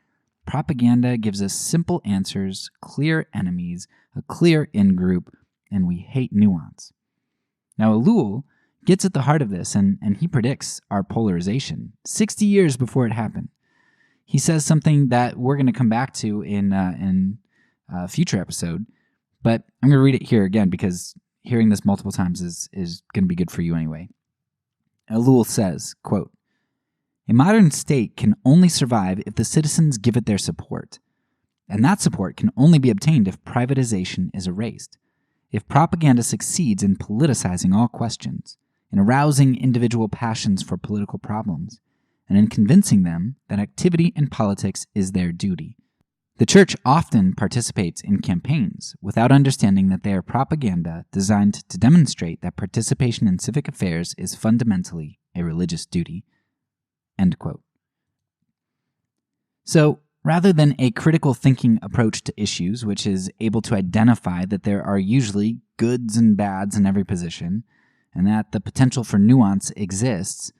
Speaker 1: propaganda gives us simple answers, clear enemies, a clear in-group, and we hate nuance. Now, Ellul gets at the heart of this, and he predicts our polarization 60 years before it happened. He says something that we're going to come back to in a future episode, but I'm going to read it here again because hearing this multiple times is going to be good for you anyway. Ellul says, quote, "A modern state can only survive if the citizens give it their support, and that support can only be obtained if privatization is erased. If propaganda succeeds in politicizing all questions, in arousing individual passions for political problems, and in convincing them that activity in politics is their duty. The church often participates in campaigns without understanding that they are propaganda designed to demonstrate that participation in civic affairs is fundamentally a religious duty." End quote. So, rather than a critical thinking approach to issues, which is able to identify that there are usually goods and bads in every position, and that the potential for nuance exists,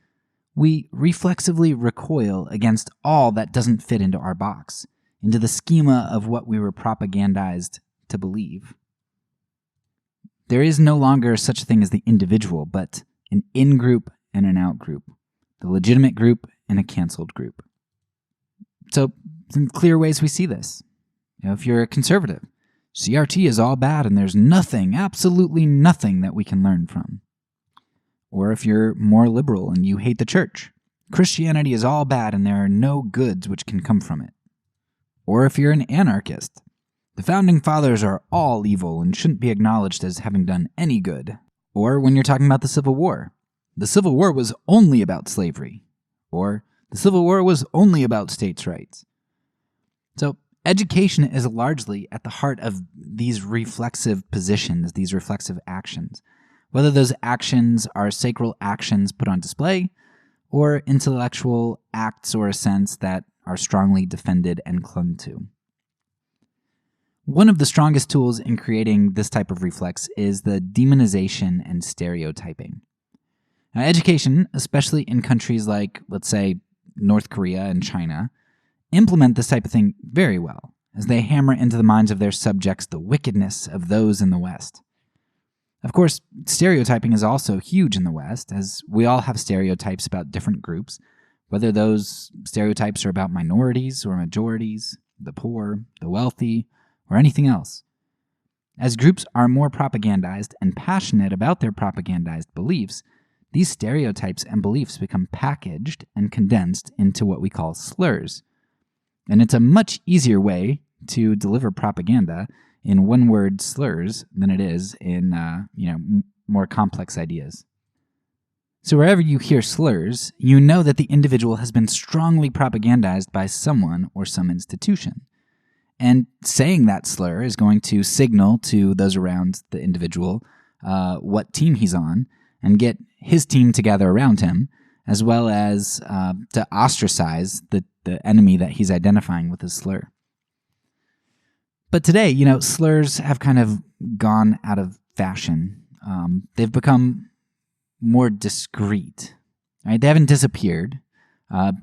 Speaker 1: we reflexively recoil against all that doesn't fit into our box, into the schema of what we were propagandized to believe. There is no longer such a thing as the individual, but an in-group and an out-group, the legitimate group and a canceled group. So, some clear ways we see this. If you're a conservative, CRT is all bad and there's nothing, absolutely nothing that we can learn from. Or if you're more liberal and you hate the church, Christianity is all bad and there are no goods which can come from it. Or if you're an anarchist, the founding fathers are all evil and shouldn't be acknowledged as having done any good. Or when you're talking about the Civil War, the Civil War was only about slavery. Or the Civil War was only about states' rights. So education is largely at the heart of these reflexive positions, these reflexive actions, whether those actions are sacral actions put on display or intellectual acts or assents that are strongly defended and clung to. One of the strongest tools in creating this type of reflex is the demonization and stereotyping. Now, education, especially in countries like, let's say, North Korea and China, implement this type of thing very well, as they hammer into the minds of their subjects the wickedness of those in the West. Of course, stereotyping is also huge in the West, as we all have stereotypes about different groups, whether those stereotypes are about minorities or majorities, the poor, the wealthy, or anything else. As groups are more propagandized and passionate about their propagandized beliefs, these stereotypes and beliefs become packaged and condensed into what we call slurs. And it's a much easier way to deliver propaganda in one-word slurs than it is in more complex ideas. So wherever you hear slurs, you know that the individual has been strongly propagandized by someone or some institution. And saying that slur is going to signal to those around the individual what team he's on and get his team to gather around him, as well as to ostracize the enemy that he's identifying with his slur. But today, slurs have kind of gone out of fashion. They've become more discreet, right? They haven't disappeared.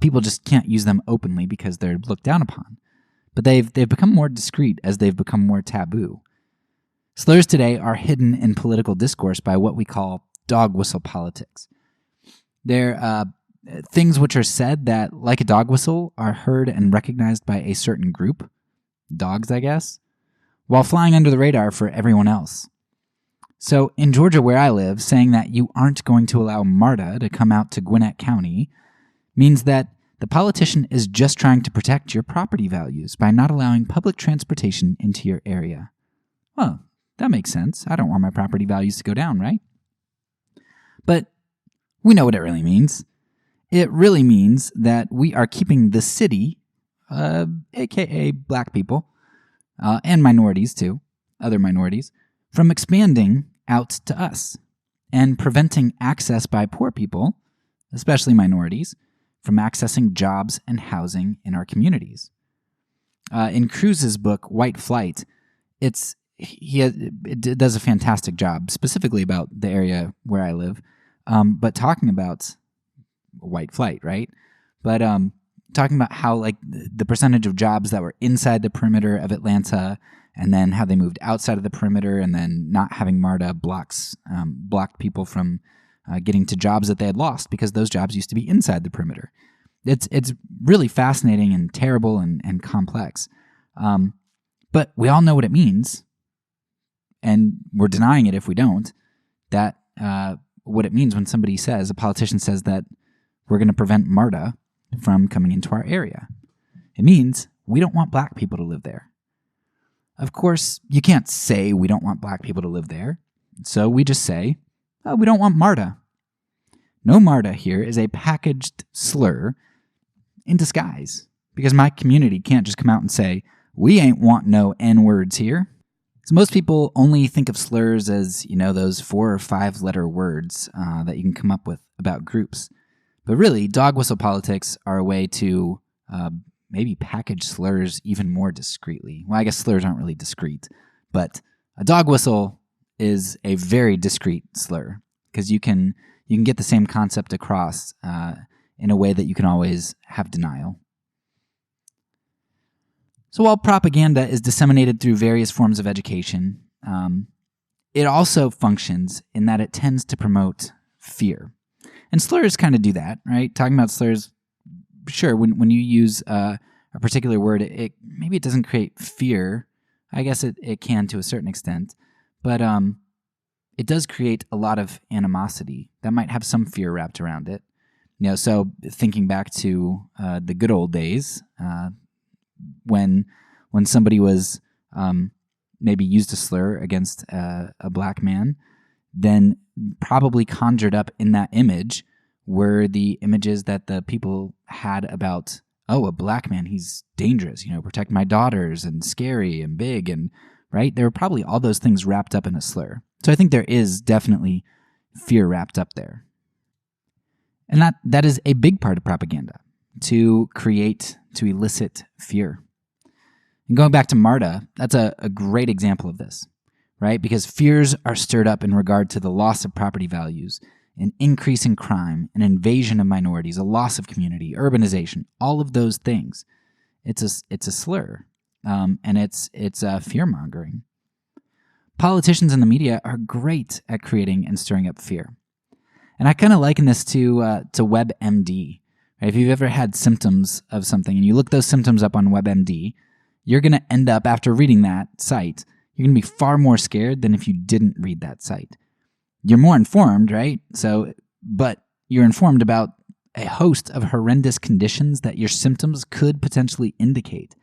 Speaker 1: People just can't use them openly because they're looked down upon. But they've become more discreet as they've become more taboo. Slurs today are hidden in political discourse by what we call dog whistle politics. They're things which are said that, like a dog whistle, are heard and recognized by a certain group, dogs, I guess, while flying under the radar for everyone else. So in Georgia, where I live, saying that you aren't going to allow MARTA to come out to Gwinnett County means that the politician is just trying to protect your property values by not allowing public transportation into your area. Well, that makes sense. I don't want my property values to go down, right? But we know what it really means. It really means that we are keeping the city, aka black people, and minorities too, other minorities, from expanding out to us and preventing access by poor people, especially minorities, from accessing jobs and housing in our communities. In Cruz's book, White Flight, it does a fantastic job, specifically about the area where I live, but talking about white flight, right? But talking about how like the percentage of jobs that were inside the perimeter of Atlanta, and then how they moved outside of the perimeter, and then not having MARTA blocked people from getting to jobs that they had lost because those jobs used to be inside the perimeter. It's really fascinating and terrible and complex. But we all know what it means, and we're denying it if we don't, that what it means when a politician says that we're going to prevent MARTA from coming into our area. It means we don't want black people to live there. Of course, you can't say we don't want black people to live there, so we just say, oh, we don't want MARTA. No, MARTA here is a packaged slur in disguise, because my community can't just come out and say, we ain't want no N-words here. So most people only think of slurs as, those 4 or 5 letter words that you can come up with about groups. But really, dog whistle politics are a way to maybe package slurs even more discreetly. Well, I guess slurs aren't really discreet, but a dog whistle is a very discreet slur because you can get the same concept across in a way that you can always have denial. So while propaganda is disseminated through various forms of education, it also functions in that it tends to promote fear. And slurs kind of do that, right? Talking about slurs, sure, when you use a particular word, maybe it doesn't create fear. I guess it can to a certain extent, but it does create a lot of animosity that might have some fear wrapped around it. So thinking back to the good old days, when somebody was maybe used a slur against a black man, then probably conjured up in that image were the images that the people had about, oh, a black man, he's dangerous, protect my daughters, and scary and big, and right? There were probably all those things wrapped up in a slur. So I think there is definitely fear wrapped up there. And that is a big part of propaganda, to elicit fear. And going back to MARTA, that's a great example of this, right? Because fears are stirred up in regard to the loss of property values, an increase in crime, an invasion of minorities, a loss of community, urbanization, all of those things. It's a slur, and it's fear-mongering. Politicians and the media are great at creating and stirring up fear. And I kind of liken this to WebMD. Right? If you've ever had symptoms of something and you look those symptoms up on WebMD, you're going to end up, after reading that site, you're going to be far more scared than if you didn't read that site. You're more informed, right? But you're informed about a host of horrendous conditions that your symptoms could potentially indicate,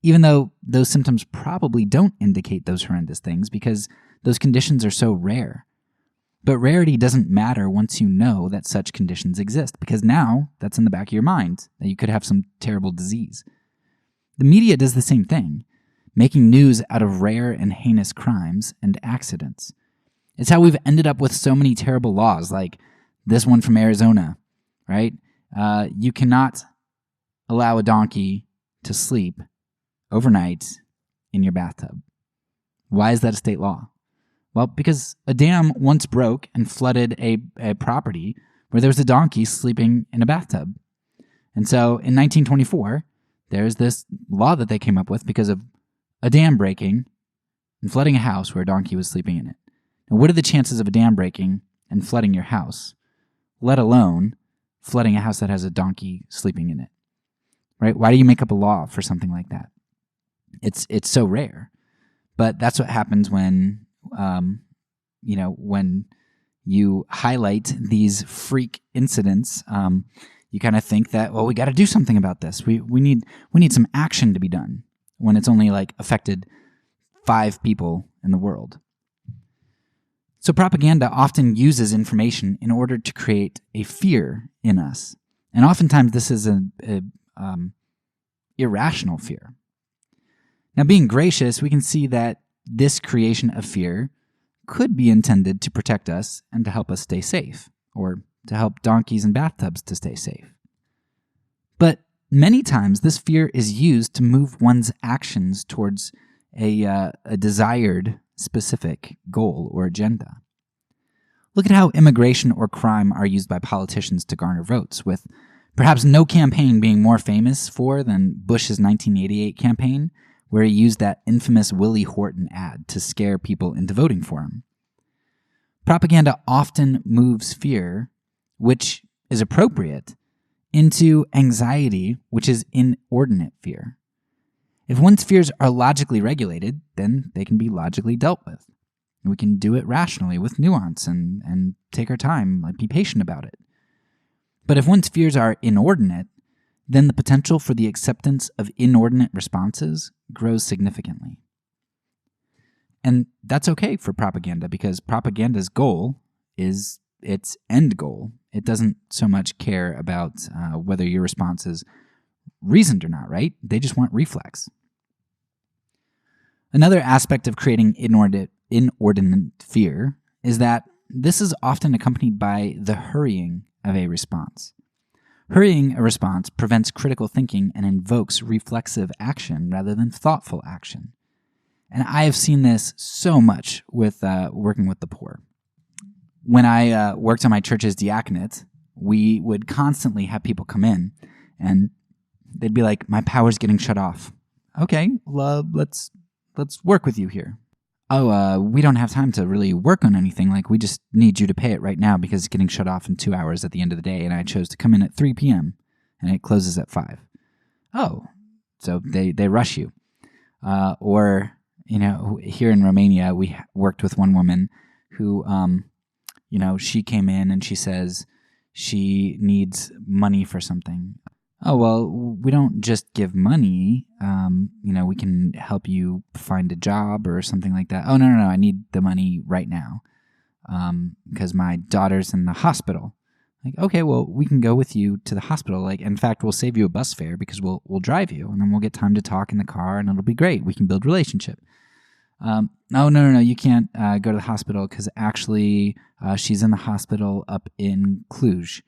Speaker 1: even though those symptoms probably don't indicate those horrendous things because those conditions are so rare. But rarity doesn't matter once you know that such conditions exist, because now that's in the back of your mind, that you could have some terrible disease. The media does the same thing, making news out of rare and heinous crimes and accidents. It's how we've ended up with so many terrible laws, like this one from Arizona, right? You cannot allow a donkey to sleep overnight in your bathtub. Why is that a state law? Well, because a dam once broke and flooded a property where there was a donkey sleeping in a bathtub. And so in 1924, there's this law that they came up with because of a dam breaking and flooding a house where a donkey was sleeping in it. Now, what are the chances of a dam breaking and flooding your house, let alone flooding a house that has a donkey sleeping in it? Right? Why do you make up a law for something like that? It's so rare. But that's what happens when when you highlight these freak incidents. You kind of think that, well, we got to do something about this. We need some action to be done when it's only like affected 5 people in the world. So propaganda often uses information in order to create a fear in us. And oftentimes this is an irrational fear. Now, being gracious, we can see that this creation of fear could be intended to protect us and to help us stay safe, or to help donkeys and bathtubs to stay safe. But many times this fear is used to move one's actions towards a desired specific goal or agenda. Look at how immigration or crime are used by politicians to garner votes, with Perhaps no campaign being more famous for than Bush's 1988 campaign, where he used that infamous Willie Horton ad to scare people into voting for him. Propaganda often moves fear, which is appropriate, into anxiety, which is inordinate fear. If one's fears are logically regulated, then they can be logically dealt with. We can do it rationally with nuance and take our time, be patient about it. But if one's fears are inordinate, then the potential for the acceptance of inordinate responses grows significantly. And that's okay for propaganda, because propaganda's goal is its end goal. It doesn't so much care about whether your response is reasoned or not, right? They just want reflex. Another aspect of creating inordinate fear is that this is often accompanied by the hurrying of a response. Hurrying a response prevents critical thinking and invokes reflexive action rather than thoughtful action. And I have seen this so much with working with the poor. When I worked on my church's diaconate, we would constantly have people come in and they'd be like, my power's getting shut off. Okay, let's work with you here. Oh, we don't have time to really work on anything. We just need you to pay it right now because it's getting shut off in 2 hours at the end of the day, and I chose to come in at 3 p.m., and it closes at 5. Oh, so they rush you. Or, here in Romania, we worked with one woman who, she came in and she says she needs money for something. Oh, well, we don't just give money. We can help you find a job or something like that. Oh, no, I need the money right now because my daughter's in the hospital. Okay, well, we can go with you to the hospital. In fact, we'll save you a bus fare because we'll drive you, and then we'll get time to talk in the car, and it'll be great. We can build relationship. Oh, no, you can't go to the hospital because actually she's in the hospital up in Cluj,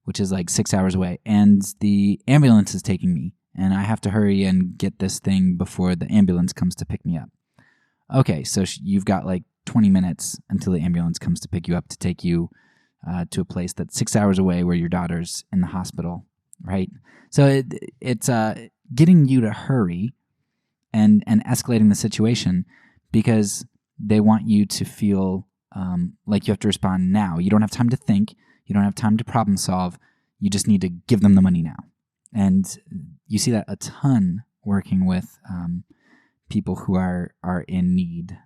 Speaker 1: which is 6 hours away, and the ambulance is taking me, and I have to hurry and get this thing before the ambulance comes to pick me up. Okay, so you've got 20 minutes until the ambulance comes to pick you up to take you to a place that's 6 hours away where your daughter's in the hospital, right? So it's getting you to hurry and escalating the situation because they want you to feel like you have to respond now. You don't have time to think. You don't have time to problem solve. You just need to give them the money now. And you see that a ton working with people who are in need.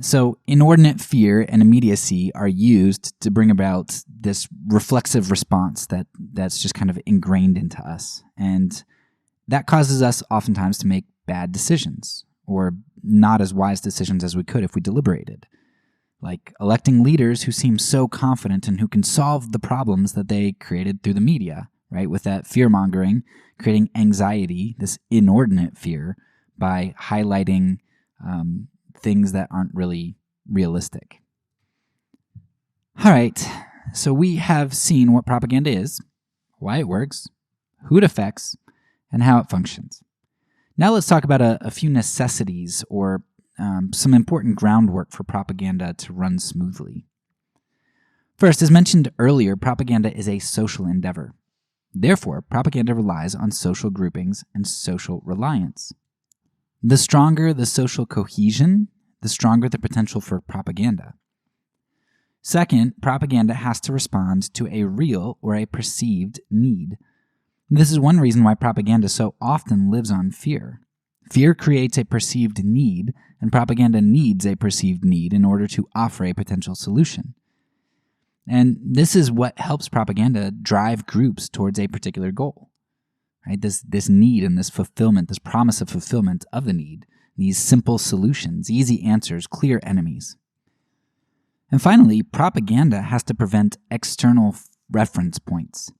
Speaker 1: So inordinate fear and immediacy are used to bring about this reflexive response that's just kind of ingrained into us. And that causes us oftentimes to make bad decisions or not as wise decisions as we could if we deliberated. Like electing leaders who seem so confident and who can solve the problems that they created through the media, right? With that fear-mongering, creating anxiety, this inordinate fear, by highlighting things that aren't really realistic. All right, so we have seen what propaganda is, why it works, who it affects, and how it functions. Now let's talk about a few necessities or some important groundwork for propaganda to run smoothly. First, as mentioned earlier, propaganda is a social endeavor. Therefore, propaganda relies on social groupings and social reliance. The stronger the social cohesion, the stronger the potential for propaganda. Second, propaganda has to respond to a real or a perceived need. This is one reason why propaganda so often lives on fear. Fear creates a perceived need, and propaganda needs a perceived need in order to offer a potential solution. And this is what helps propaganda drive groups towards a particular goal. Right? This need and this fulfillment, this promise of fulfillment of the need, these simple solutions, easy answers, clear enemies. And finally, propaganda has to prevent external reference points.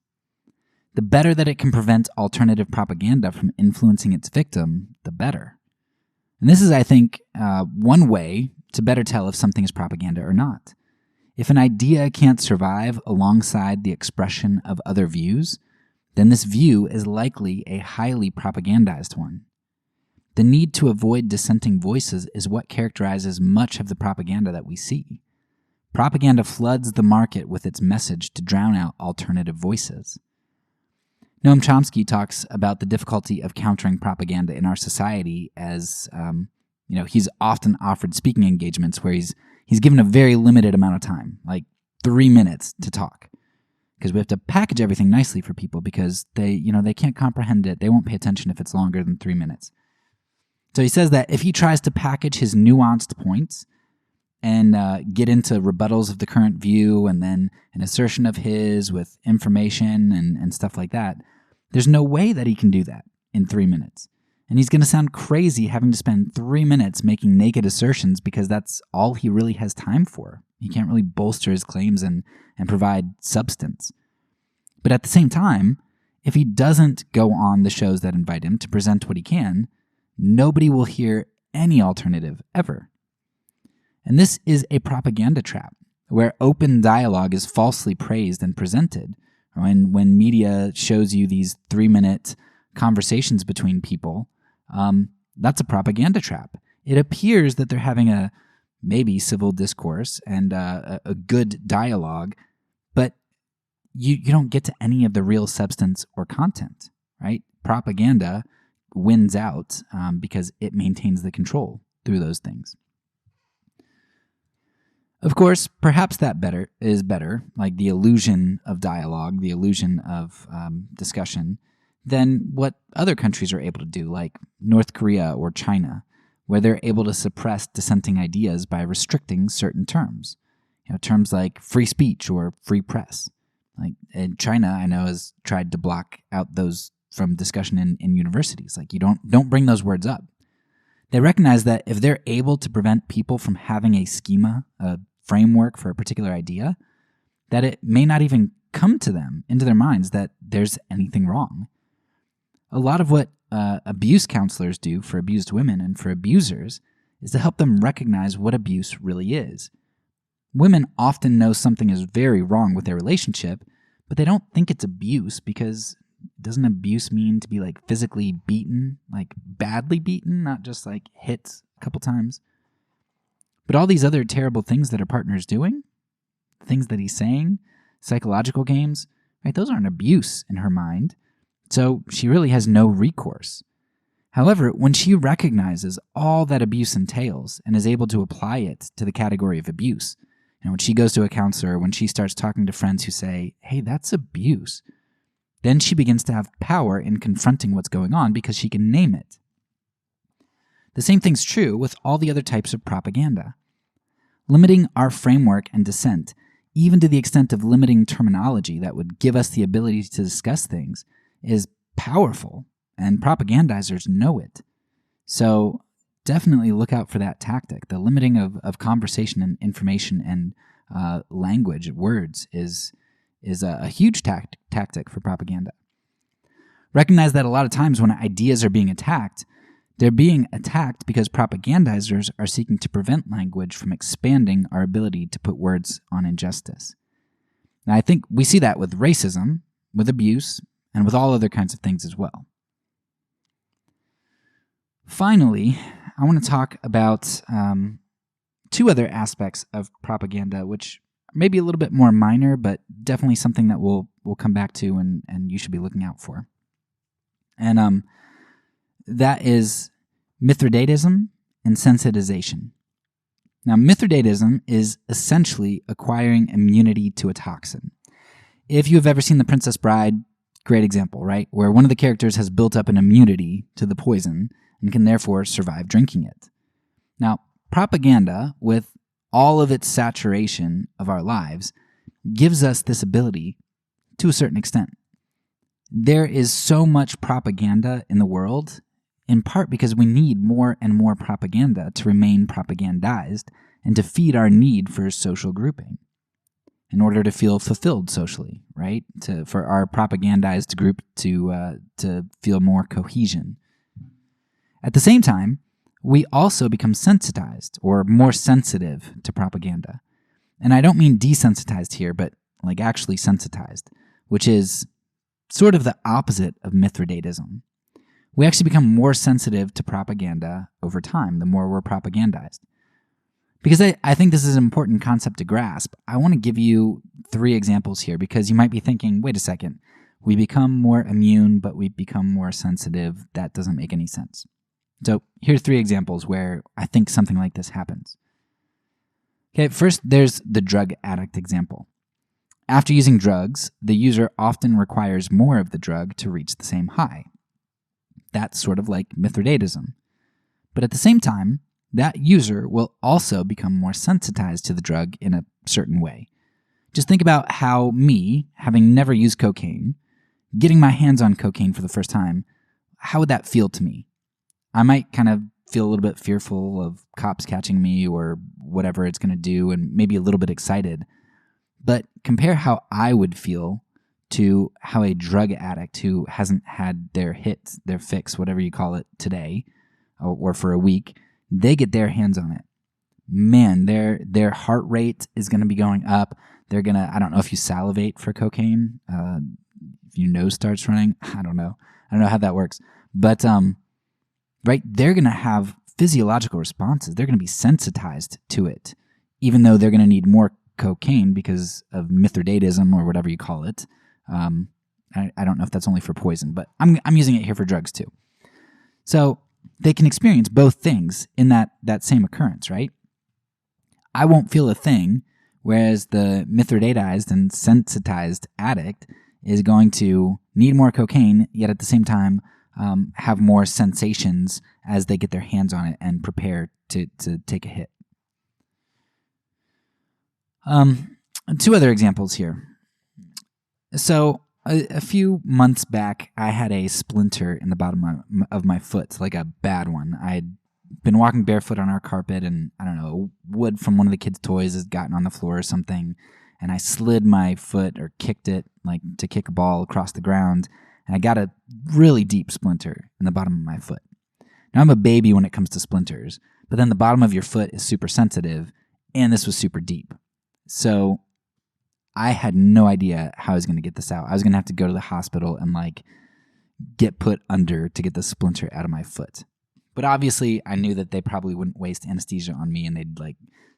Speaker 1: The better that it can prevent alternative propaganda from influencing its victim, the better. And this is, I think, one way to better tell if something is propaganda or not. If an idea can't survive alongside the expression of other views, then this view is likely a highly propagandized one. The need to avoid dissenting voices is what characterizes much of the propaganda that we see. Propaganda floods the market with its message to drown out alternative voices. Noam Chomsky talks about the difficulty of countering propaganda in our society as, he's often offered speaking engagements where he's given a very limited amount of time, like 3 minutes to talk. Because we have to package everything nicely for people because they can't comprehend it. They won't pay attention if it's longer than 3 minutes. So he says that if he tries to package his nuanced points and get into rebuttals of the current view and then an assertion of his with information and stuff like that, there's no way that he can do that in 3 minutes. And he's going to sound crazy having to spend 3 minutes making naked assertions because that's all he really has time for. He can't really bolster his claims and provide substance. But at the same time, if he doesn't go on the shows that invite him to present what he can, nobody will hear any alternative ever. And this is a propaganda trap where open dialogue is falsely praised and presented. When media shows you these 3-minute conversations between people, that's a propaganda trap. It appears that they're having a maybe civil discourse and a good dialogue, but you don't get to any of the real substance or content, right? Propaganda wins out because it maintains the control through those things. Of course, perhaps that is better, like the illusion of dialogue, the illusion of discussion, than what other countries are able to do, like North Korea or China, where they're able to suppress dissenting ideas by restricting certain terms. Terms like free speech or free press. Like in China, I know, has tried to block out those from discussion in universities. Like you don't bring those words up. They recognize that if they're able to prevent people from having a schema, a framework for a particular idea, that it may not even come to them, into their minds, that there's anything wrong. A lot of what abuse counselors do for abused women and for abusers is to help them recognize what abuse really is. Women often know something is very wrong with their relationship, but they don't think it's abuse because doesn't abuse mean to be like physically beaten, like badly beaten, not just like hit a couple times? But all these other terrible things that her partner's doing, things that he's saying, psychological games, right? Those aren't abuse in her mind. So she really has no recourse. However, when she recognizes all that abuse entails and is able to apply it to the category of abuse, when she goes to a counselor, when she starts talking to friends who say, hey, that's abuse, then she begins to have power in confronting what's going on because she can name it. The same thing's true with all the other types of propaganda. Limiting our framework and dissent, even to the extent of limiting terminology that would give us the ability to discuss things, is powerful, and propagandizers know it. So definitely look out for that tactic. The limiting of conversation and information and language, words, is a huge tactic for propaganda. Recognize that a lot of times when ideas are being attacked, they're being attacked because propagandizers are seeking to prevent language from expanding our ability to put words on injustice. Now, I think we see that with racism, with abuse, and with all other kinds of things as well. Finally, I want to talk about two other aspects of propaganda, which may be a little bit more minor, but definitely something that we'll come back to and you should be looking out for. And that is Mithridatism and Sensitization. Now, Mithridatism is essentially acquiring immunity to a toxin. If you have ever seen The Princess Bride, great example, right? Where one of the characters has built up an immunity to the poison and can therefore survive drinking it. Now, propaganda, with all of its saturation of our lives, gives us this ability to a certain extent. There is so much propaganda in the world, in part because we need more and more propaganda to remain propagandized and to feed our need for social grouping in order to feel fulfilled socially, right? For our propagandized group to feel more cohesion. At the same time, we also become sensitized or more sensitive to propaganda. And I don't mean desensitized here, but like actually sensitized, which is sort of the opposite of Mithridatism. We actually become more sensitive to propaganda over time, the more we're propagandized. Because I think this is an important concept to grasp. I want to give you 3 examples here because you might be thinking, wait a second, we become more immune, but we become more sensitive. That doesn't make any sense. So here's 3 examples where I think something like this happens. Okay, first there's the drug addict example. After using drugs, the user often requires more of the drug to reach the same high. That's sort of like Mithridatism. But at the same time, that user will also become more sensitized to the drug in a certain way. Just think about how me, having never used cocaine, getting my hands on cocaine for the first time, how would that feel to me? I might kind of feel a little bit fearful of cops catching me or whatever it's going to do, and maybe a little bit excited. But compare how I would feel to how a drug addict who hasn't had their hit, their fix, whatever you call it, today or for a week, they get their hands on it. Man, their heart rate is going to be going up. They're going to, I don't know if you salivate for cocaine, if your nose starts running. I don't know how that works. But, right, they're going to have physiological responses. They're going to be sensitized to it, even though they're going to need more cocaine because of Mithridatism or whatever you call it. I don't know if that's only for poison, but I'm using it here for drugs too. So they can experience both things in that same occurrence, right? I won't feel a thing, whereas the Mithridatized and sensitized addict is going to need more cocaine, yet at the same time have more sensations as they get their hands on it and prepare to take a hit. 2 other examples here. So a few months back, I had a splinter in the bottom of my foot, like a bad one. I had been walking barefoot on our carpet, and I don't know, wood from one of the kids' toys has gotten on the floor or something, and I slid my foot or kicked it, like to kick a ball across the ground, and I got a really deep splinter in the bottom of my foot. Now, I'm a baby when it comes to splinters, but then the bottom of your foot is super sensitive, and this was super deep. So I had no idea how I was going to get this out. I was going to have to go to the hospital and get put under to get the splinter out of my foot. But obviously, I knew that they probably wouldn't waste anesthesia on me and they'd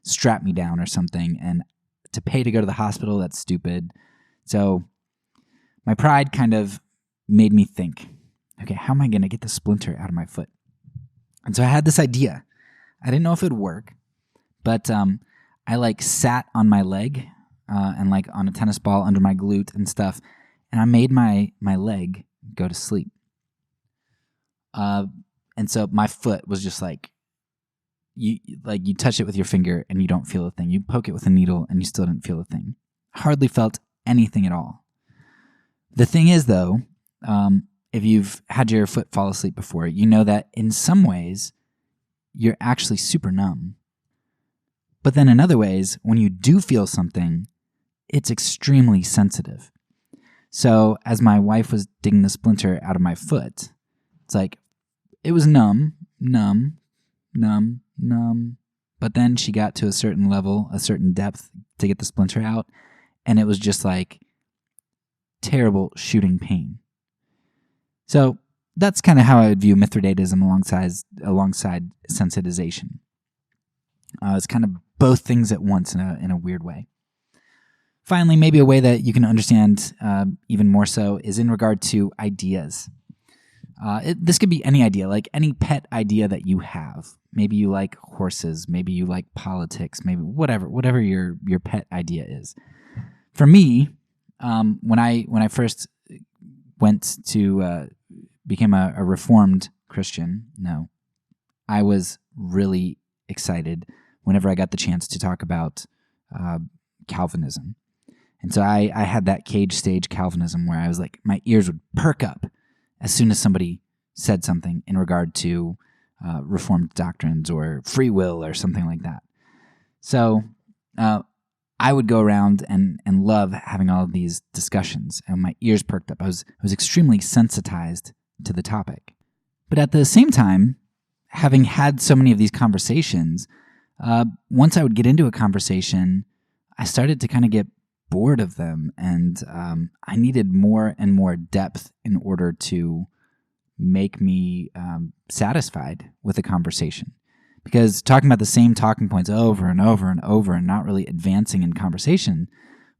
Speaker 1: strap me down or something. And to pay to go to the hospital, that's stupid. So my pride kind of made me think, okay, how am I going to get the splinter out of my foot? And so I had this idea. I didn't know if it would work, but I sat on my leg and on a tennis ball under my glute and stuff, and I made my leg go to sleep. And so my foot was just you touch it with your finger and you don't feel a thing. You poke it with a needle and you still didn't feel a thing. Hardly felt anything at all. The thing is, though, if you've had your foot fall asleep before, you know that in some ways you're actually super numb. But then in other ways, when you do feel something, it's extremely sensitive. So as my wife was digging the splinter out of my foot, it's it was numb, but then she got to a certain level, a certain depth to get the splinter out, and it was just terrible shooting pain. So that's kind of how I would view Mithridatism alongside sensitization. It's kind of both things at once in a weird way. Finally, maybe a way that you can understand even more so is in regard to ideas. This could be any idea, like any pet idea that you have. Maybe you like horses, maybe you like politics, maybe whatever your pet idea is. For me, when I first went to became a Reformed Christian, I was really excited whenever I got the chance to talk about Calvinism. And so I had that cage stage Calvinism where I was my ears would perk up as soon as somebody said something in regard to Reformed doctrines or free will or something like that. So I would go around and love having all of these discussions, and my ears perked up. I was extremely sensitized to the topic. But at the same time, having had so many of these conversations, once I would get into a conversation, I started to kind of get bored of them, and I needed more and more depth in order to make me satisfied with a conversation. because talking about the same talking points over and over and over and not really advancing in conversation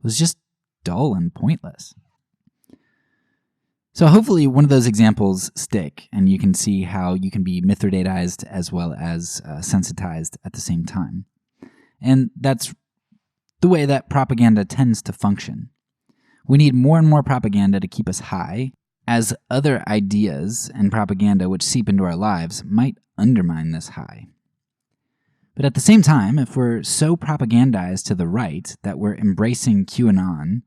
Speaker 1: was just dull and pointless. So hopefully one of those examples stick, and you can see how you can be Mithridatized as well as sensitized at the same time. And that's the way that propaganda tends to function. We need more and more propaganda to keep us high, as other ideas and propaganda which seep into our lives might undermine this high. But at the same time, if we're so propagandized to the right that we're embracing QAnon,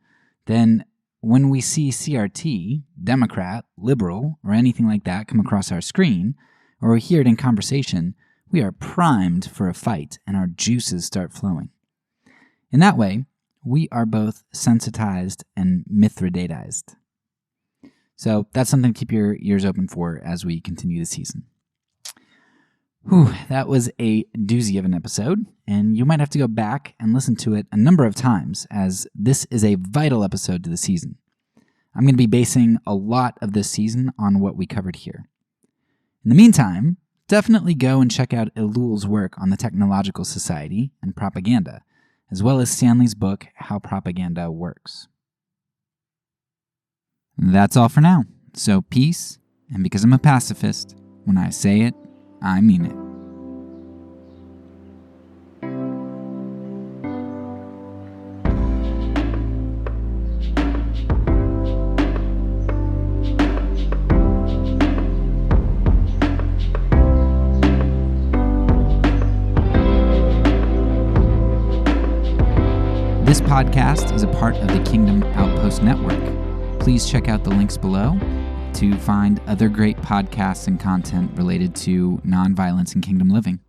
Speaker 1: then when we see CRT, Democrat, liberal, or anything like that come across our screen, or we hear it in conversation, we are primed for a fight and our juices start flowing. In that way, we are both sensitized and Mithridatized. So that's something to keep your ears open for as we continue the season. Whew, that was a doozy of an episode, and you might have to go back and listen to it a number of times, as this is a vital episode to the season. I'm going to be basing a lot of this season on what we covered here. In the meantime, definitely go and check out Elude's work on the Technological Society and propaganda, as well as Stanley's book, How Propaganda Works. That's all for now. So peace, and because I'm a pacifist, when I say it, I mean it. This podcast is a part of the Kingdom Outpost Network. Please check out the links below to find other great podcasts and content related to nonviolence and kingdom living.